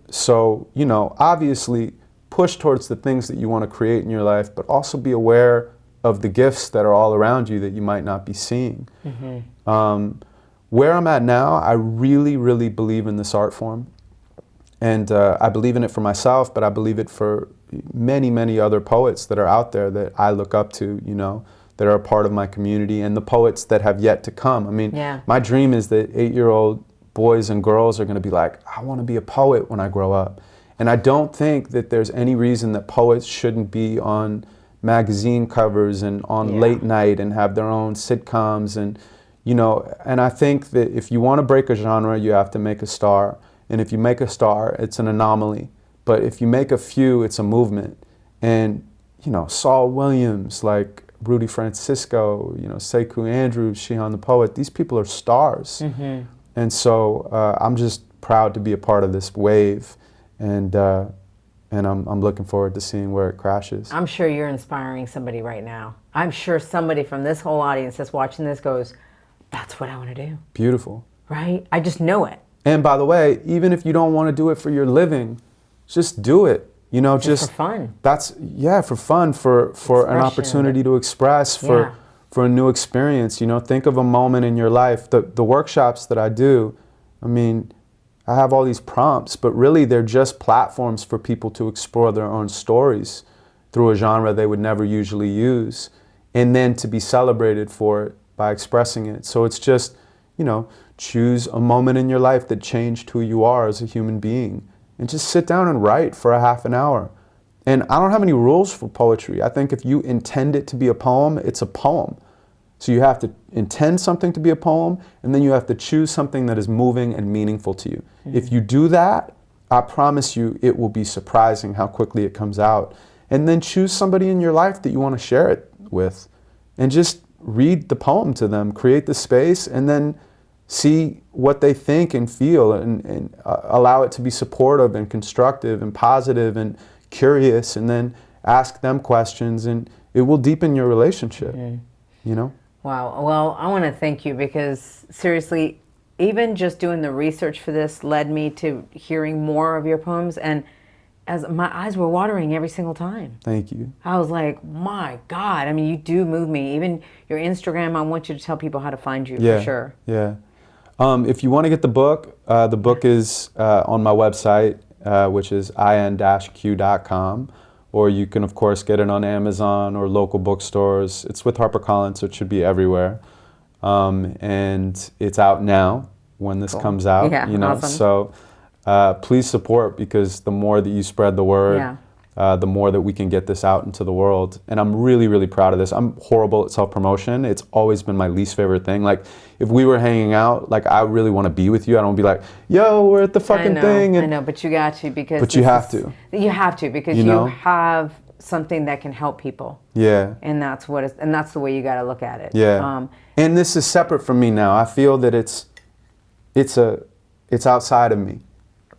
So, you know, obviously push towards the things that you want to create in your life, but also be aware of the gifts that are all around you that you might not be seeing. Where I'm at now, I really, really believe in this art form. And I believe in it for myself, but I believe it for many, many other poets that are out there that I look up to, you know, that are a part of my community, and the poets that have yet to come. I mean, my dream is that 8-year-old boys and girls are going to be like, I want to be a poet when I grow up. And I don't think that there's any reason that poets shouldn't be on magazine covers and on late night and have their own sitcoms. And, you know, and I think that if you want to break a genre, you have to make a star. And if you make a star, it's an anomaly. But if you make a few, it's a movement. And, you know, Saul Williams, like Rudy Francisco, you know, Sekou Andrews, Shihan the Poet, these people are stars. And so I'm just proud to be a part of this wave, and I'm looking forward to seeing where it crashes. I'm sure you're inspiring somebody right now. I'm sure somebody from this whole audience that's watching this goes, that's what I want to do. Beautiful. Right? I just know it. And by the way, even if you don't want to do it for your living, just do it. You know, just for fun. That's for fun, for an opportunity to express, for a new experience. You know, think of a moment in your life. The workshops that I do, I mean, I have all these prompts, but really they're just platforms for people to explore their own stories through a genre they would never usually use, and then to be celebrated for it by expressing it. So it's just, you know, choose a moment in your life that changed who you are as a human being, and just sit down and write for a half an hour. And I don't have any rules for poetry. I think if you intend it to be a poem, it's a poem. So you have to intend something to be a poem, and then you have to choose something that is moving and meaningful to you. If you do that, I promise you it will be surprising how quickly it comes out. And then choose somebody in your life that you want to share it with, and just read the poem to them, create the space, and then see what they think and feel, and allow it to be supportive and constructive and positive and curious, and then ask them questions, and it will deepen your relationship, you know? Wow. Well, I want to thank you, because seriously, even just doing the research for this led me to hearing more of your poems, and as my eyes were watering every single time. Thank you. I was like, my God, I mean, you do move me. Even your Instagram, I want you to tell people how to find you, for sure. Yeah. If you want to get the book is on my website, which is in-q.com, or you can, of course, get it on Amazon or local bookstores. It's with HarperCollins, so it should be everywhere. And it's out now when this comes out. Yeah, you know, awesome. So please support, because the more that you spread the word, the more that we can get this out into the world. And I'm really, really proud of this. I'm horrible at self-promotion. It's always been my least favorite thing. Like, if we were hanging out, like, I really want to be with you. I don't be like, yo, we're at the fucking thing. I know, but you got to, because... But you have to. You have to, because you have something that can help people. Yeah. And that's the way you got to look at it. Yeah. And this is separate from me now. I feel that it's outside of me.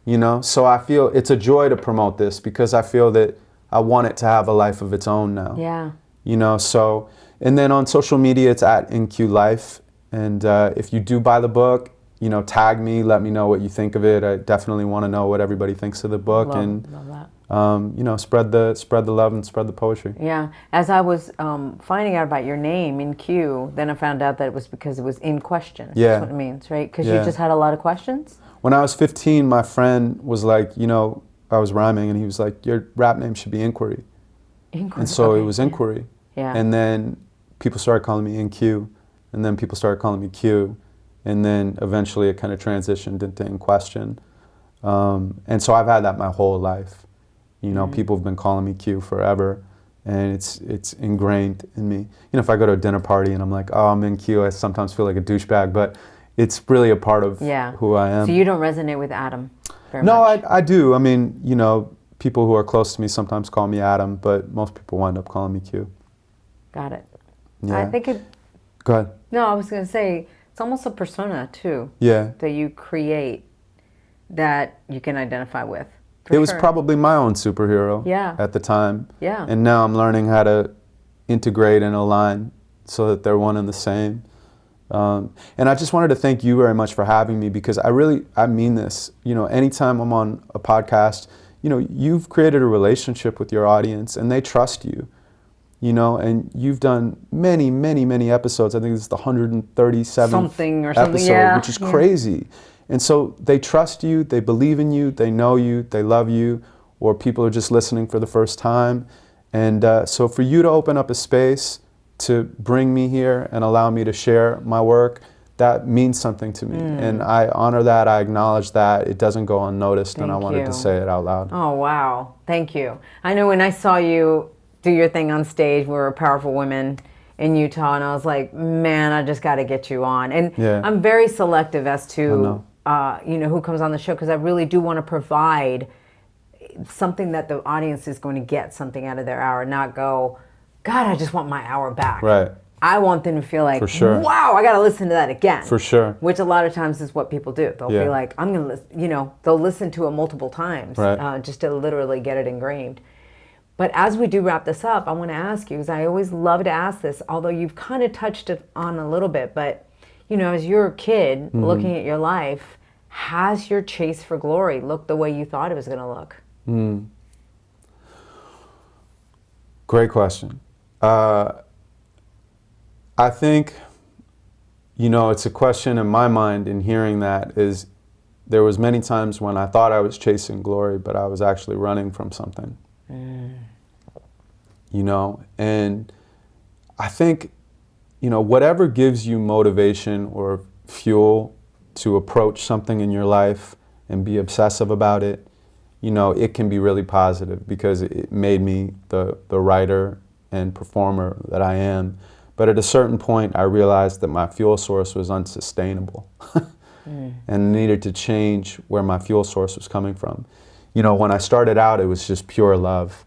You know, so I feel it's a joy to promote this, because I feel that I want it to have a life of its own now. Yeah. You know, so, and then on social media, it's at InQLife. And if you do buy the book, you know, tag me, let me know what you think of it. I definitely want to know what everybody thinks of the book. Love that. You know, spread the love and spread the poetry. Yeah. As I was finding out about your name, InQ, then I found out that it was because it was in question. Yeah. That's what it means, right? Because you just had a lot of questions? When I was 15, my friend was like, you know, I was rhyming, and he was like, your rap name should be Inquiry. Inquiry. And so it was Inquiry. Yeah. And then people started calling me InQ, and then people started calling me Q, and then eventually it kind of transitioned into In Question. And so I've had that my whole life. You know, people have been calling me Q forever, and it's ingrained in me. You know, if I go to a dinner party and I'm like, oh, I'm InQ, I sometimes feel like a douchebag, but it's really a part of who I am. So you don't resonate with Adam very No, much? I do. I mean, you know, people who are close to me sometimes call me Adam, but most people wind up calling me Q. Got it. Yeah. I think it... Go ahead. No, I was going to say, it's almost a persona, too. Yeah. That you create that you can identify with. It was probably my own superhero at the time. Yeah. And now I'm learning how to integrate and align so that they're one and the same. And I just wanted to thank you very much for having me, because I mean this. You know, anytime I'm on a podcast, you know, you've created a relationship with your audience, and they trust you. You know, and you've done many, many, many episodes. I think this is the 137th episode, which is crazy. And so they trust you, they believe in you, they know you, they love you, or people are just listening for the first time. And so for you to open up a space to bring me here and allow me to share my work, that means something to me. And I honor that, I acknowledge that. It doesn't go unnoticed, and I wanted to say it out loud. Oh, wow. Thank you. I know when I saw you do your thing on stage, we were Powerful Women in Utah, and I was like, man, I just got to get you on. And I'm very selective as to you know, who comes on the show, because I really do want to provide something that the audience is going to get something out of their hour, not go, God, I just want my hour back. Right. I want them to feel like, For sure. wow, I got to listen to that again. For sure. Which a lot of times is what people do. They'll be like, I'm going to listen, you know, they'll listen to it multiple times just to literally get it engraved. But as we do wrap this up, I want to ask you, because I always love to ask this, although you've kind of touched it on a little bit, but, you know, as you're a kid looking at your life, has your chase for glory looked the way you thought it was going to look? Great question. I think, you know, it's a question in my mind in hearing that is, there was many times when I thought I was chasing glory, but I was actually running from something. You know, and I think, you know, whatever gives you motivation or fuel to approach something in your life and be obsessive about it, you know, it can be really positive, because it made me the writer and performer that I am. But at a certain point, I realized that my fuel source was unsustainable and needed to change where my fuel source was coming from. You know, when I started out, it was just pure love.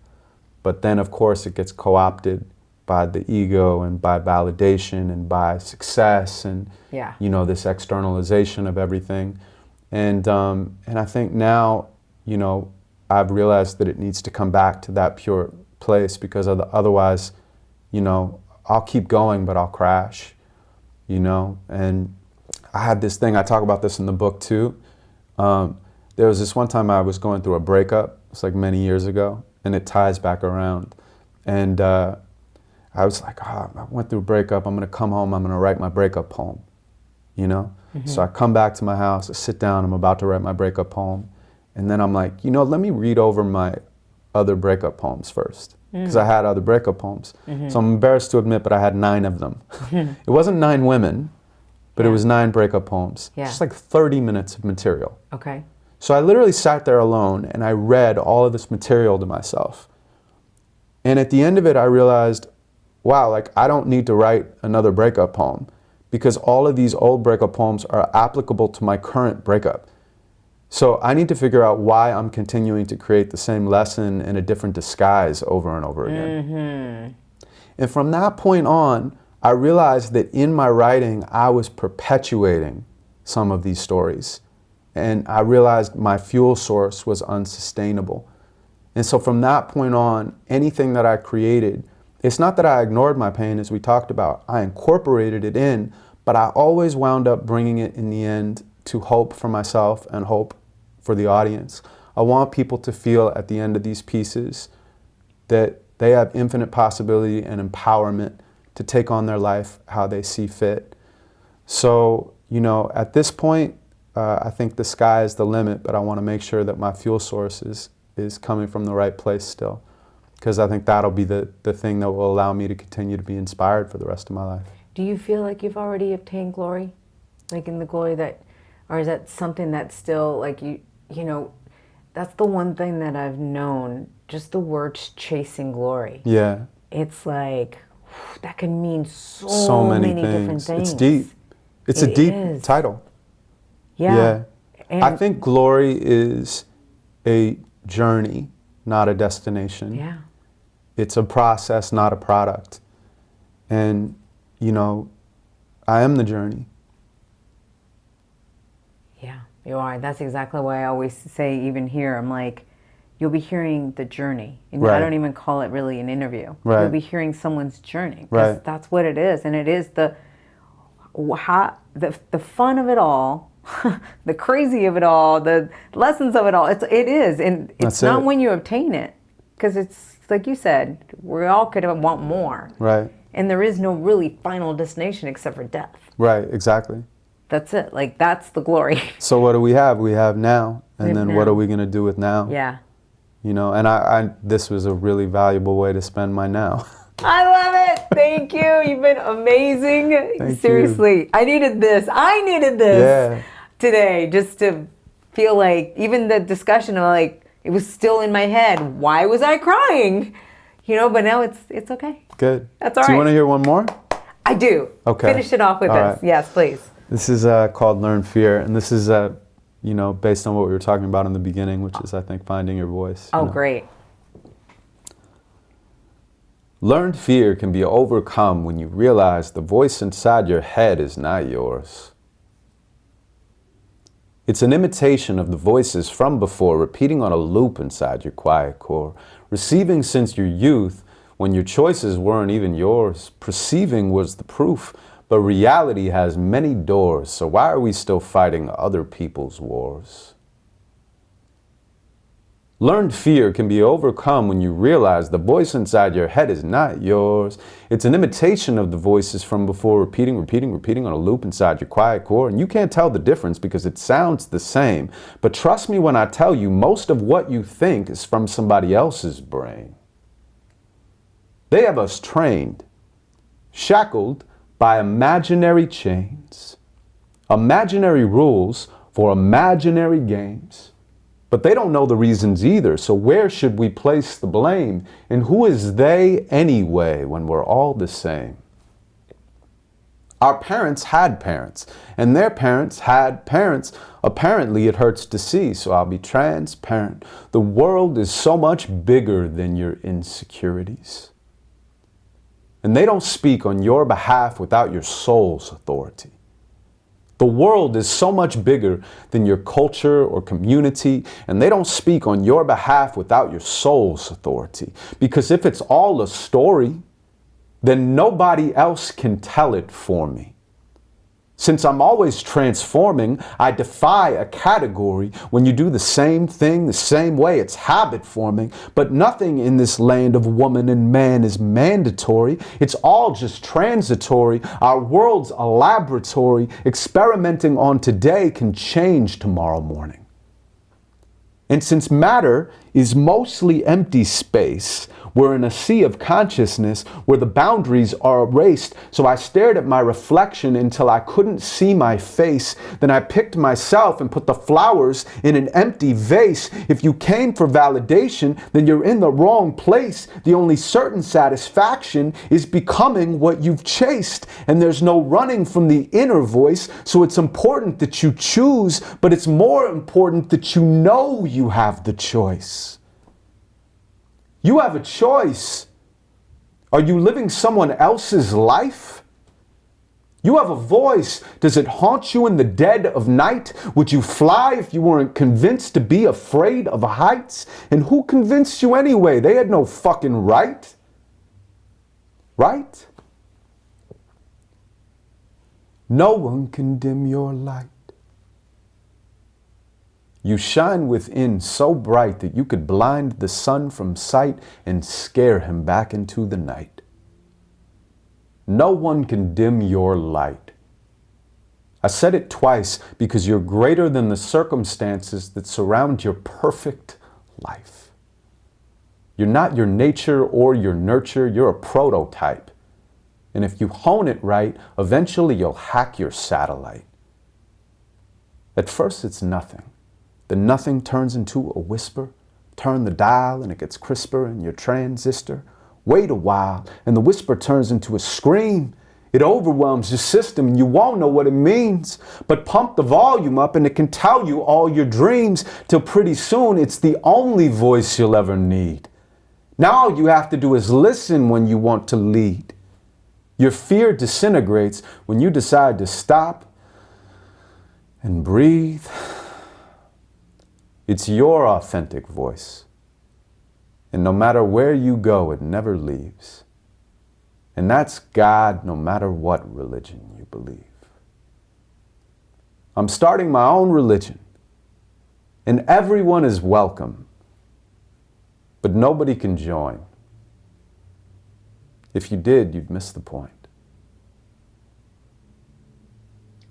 But then, of course, it gets co-opted by the ego and by validation and by success and Yeah. you know, this externalization of everything. And I think now, you know, I've realized that it needs to come back to that pure place, because otherwise, you know, I'll keep going, but I'll crash, you know. And I had this thing, I talk about this in the book too. There was this one time I was going through a breakup, it's like many years ago, and it ties back around. And I was like, I went through a breakup, I'm gonna come home, I'm gonna write my breakup poem, you know? So I come back to my house, I sit down, I'm about to write my breakup poem. And then I'm like, you know, let me read over my other breakup poems first, because I had other breakup poems. So I'm embarrassed to admit, but I had 9 of them. It wasn't 9 women, but it was 9 breakup poems. Just like 30 minutes of material. Okay. So I literally sat there alone and I read all of this material to myself. And at the end of it, I realized, wow, like I don't need to write another breakup poem, because all of these old breakup poems are applicable to my current breakup. So I need to figure out why I'm continuing to create the same lesson in a different disguise over and over again. And from that point on, I realized that in my writing, I was perpetuating some of these stories. And I realized my fuel source was unsustainable. And so from that point on, anything that I created, it's not that I ignored my pain, as we talked about. I incorporated it in, but I always wound up bringing it in the end to hope for myself and hope for the audience. I want people to feel at the end of these pieces that they have infinite possibility and empowerment to take on their life how they see fit. So, you know, at this point, I think the sky is the limit, but I want to make sure that my fuel source is coming from the right place still, because I think that'll be the thing that will allow me to continue to be inspired for the rest of my life. Do you feel like you've already obtained glory? Like in the glory that, or is that something that's still like you know, that's the one thing that I've known, just the words chasing glory. Yeah. It's like, that can mean so many different things. It's deep. It's a deep title. Yeah. And I think glory is a journey, not a destination. Yeah. It's a process, not a product. And, you know, I am the journey. Yeah, you are. That's exactly why I always say, even here, I'm like, you'll be hearing the journey. And I don't even call it really an interview. You'll be hearing someone's journey. Because that's what it is. And it is the fun of it all, the crazy of it all, the lessons of it all. It is. And it's not when you obtain it. Because it's, like you said, we all could want more. Right. And there is no really final destination except for death. Right, exactly. That's it. Like, that's the glory. So what do we have? We have now. And then what are we going to do with now? Yeah. You know, and this was a really valuable way to spend my now. I love it. Thank you. You've been amazing. Thank Seriously. you. I needed this today, just to feel like, even the discussion of like, it was still in my head. Why was I crying? You know, but now it's okay. Good. That's all right. Do you want to hear one more? I do. Okay. Finish it off with All this. right. Yes, please. This is called Learn Fear, and this is, you know, based on what we were talking about in the beginning, which is, I think, finding your voice. Oh, you know. great. Learned fear can be overcome when you realize the voice inside your head is not yours. It's an imitation of the voices from before, repeating on a loop inside your quiet core, receiving since your youth when your choices weren't even yours. Perceiving was the proof, but reality has many doors, so why are we still fighting other people's wars? Learned fear can be overcome when you realize the voice inside your head is not yours. It's an imitation of the voices from before, repeating on a loop inside your quiet core. And you can't tell the difference because it sounds the same. But trust me when I tell you, most of what you think is from somebody else's brain. They have us trained, shackled by imaginary chains, imaginary rules for imaginary games. But they don't know the reasons either, so where should we place the blame? And who is they anyway when we're all the same? Our parents had parents, and their parents had parents. Apparently it hurts to see, so I'll be transparent. The world is so much bigger than your insecurities. and they don't speak on your behalf without your soul's authority. The world is so much bigger than your culture or community, and they don't speak on your behalf without your soul's authority. Because if it's all a story, then nobody else can tell it for me. Since I'm always transforming, I defy a category. When you do the same thing the same way, it's habit forming. But nothing in this land of woman and man is mandatory. It's all just transitory. Our world's a laboratory. Experimenting on today can change tomorrow morning. And since matter is mostly empty space, we're in a sea of consciousness where the boundaries are erased. So I stared at my reflection until I couldn't see my face. Then I picked myself and put the flowers in an empty vase. If you came for validation, then you're in the wrong place. The only certain satisfaction is becoming what you've chased. And there's no running from the inner voice. So it's important that you choose, but it's more important that you know you have the choice. You have a choice. Are you living someone else's life? You have a voice. Does it haunt you in the dead of night? Would you fly if you weren't convinced to be afraid of heights? And who convinced you anyway? They had no fucking right. Right? No one can dim your light. You shine within so bright that you could blind the sun from sight and scare him back into the night. No one can dim your light. I said it twice because you're greater than the circumstances that surround your perfect life. You're not your nature or your nurture, you're a prototype. And if you hone it right, eventually you'll hack your satellite. At first it's nothing. Then nothing turns into a whisper. Turn the dial and it gets crisper in your transistor. Wait a while and the whisper turns into a scream. It overwhelms your system and you won't know what it means. But pump the volume up and it can tell you all your dreams till pretty soon it's the only voice you'll ever need. Now all you have to do is listen when you want to lead. Your fear disintegrates when you decide to stop and breathe. It's your authentic voice. And no matter where you go, it never leaves. And that's God, no matter what religion you believe. I'm starting my own religion. And everyone is welcome. But nobody can join. If you did, you'd miss the point.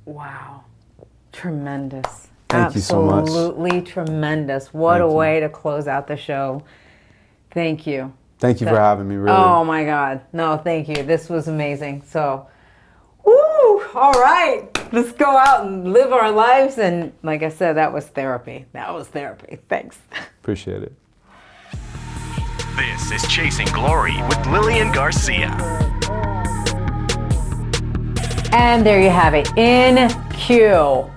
Wow. Tremendous. Thank you so much. Absolutely tremendous. What a way to close out the show. Thank you. Thank you for having me, really. Oh my God. No, thank you. This was amazing. So, woo! All right. Let's go out and live our lives. And like I said, that was therapy. That was therapy. Thanks. Appreciate it. This is Chasing Glory with Lilian Garcia. And there you have it. InQ.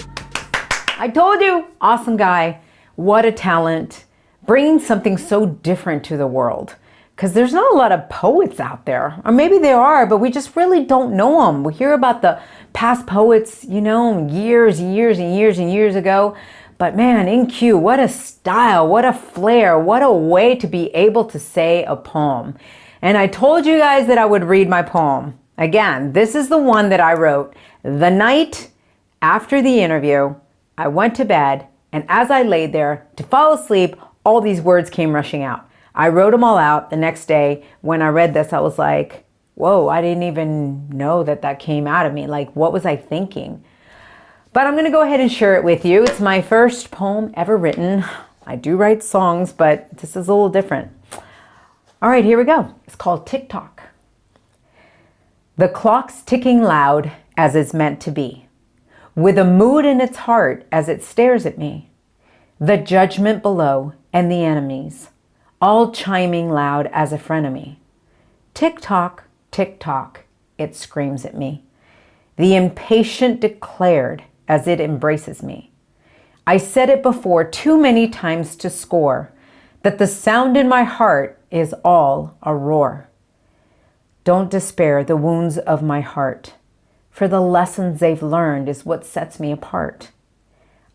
I told you, awesome guy. What a talent. Bringing something so different to the world. Because there's not a lot of poets out there. Or maybe there are, but we just really don't know them. We hear about the past poets, years ago. But man, InQ, what a style, what a flair, what a way to be able to say a poem. And I told you guys that I would read my poem. Again, this is the one that I wrote the night after the interview. I went to bed, and as I laid there to fall asleep, all these words came rushing out. I wrote them all out. The next day, when I read this, I was like, whoa, I didn't even know that came out of me. Like, what was I thinking? But I'm going to go ahead and share it with you. It's my first poem ever written. I do write songs, but this is a little different. All right, here we go. It's called TikTok. The clock's ticking loud as it's meant to be, with a mood in its heart as it stares at me. The judgment below and the enemies, all chiming loud as a frenemy. Tick-tock, tick-tock, it screams at me. The impatient declared as it embraces me. I said it before too many times to score, that the sound in my heart is all a roar. Don't despair the wounds of my heart, for the lessons they've learned is what sets me apart.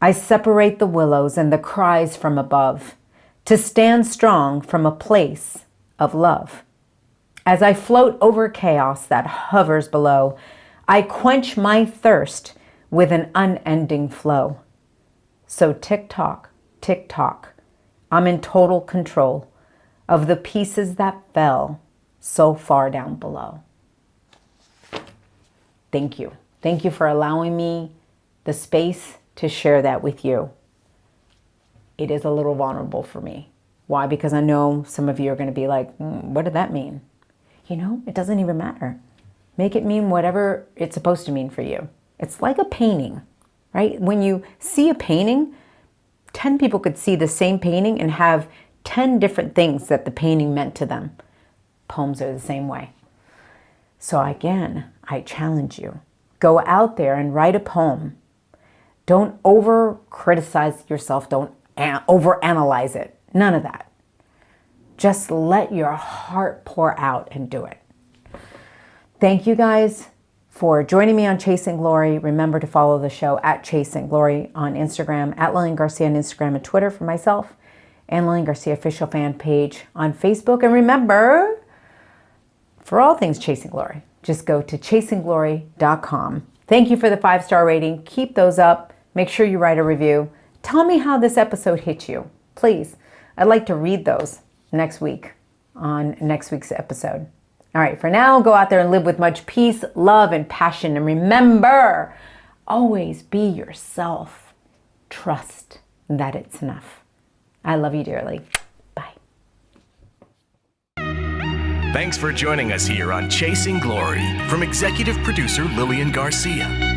I separate the willows and the cries from above to stand strong from a place of love. As I float over chaos that hovers below, I quench my thirst with an unending flow. So tick-tock, tick-tock, I'm in total control of the pieces that fell so far down below. Thank you. Thank you for allowing me the space to share that with you. It is a little vulnerable for me. Why? Because I know some of you are going to be like, what did that mean? You know, it doesn't even matter. Make it mean whatever it's supposed to mean for you. It's like a painting, right? When you see a painting, 10 people could see the same painting and have 10 different things that the painting meant to them. Poems are the same way. So again, I challenge you. Go out there and write a poem. Don't over-criticize yourself. Don't over-analyze it. None of that. Just let your heart pour out and do it. Thank you guys for joining me on Chasing Glory. Remember to follow the show at Chasing Glory on Instagram, at Lilian Garcia on Instagram and Twitter for myself, and Lilian Garcia official fan page on Facebook. And remember, for all things Chasing Glory, just go to chasingglory.com. Thank you for the 5-star rating. Keep those up. Make sure you write a review. Tell me how this episode hit you, please. I'd like to read those next week on next week's episode. All right, for now, go out there and live with much peace, love, and passion. And remember, always be yourself. Trust that it's enough. I love you dearly. Bye. Thanks for joining us here on Chasing Glory from executive producer Lilian Garcia.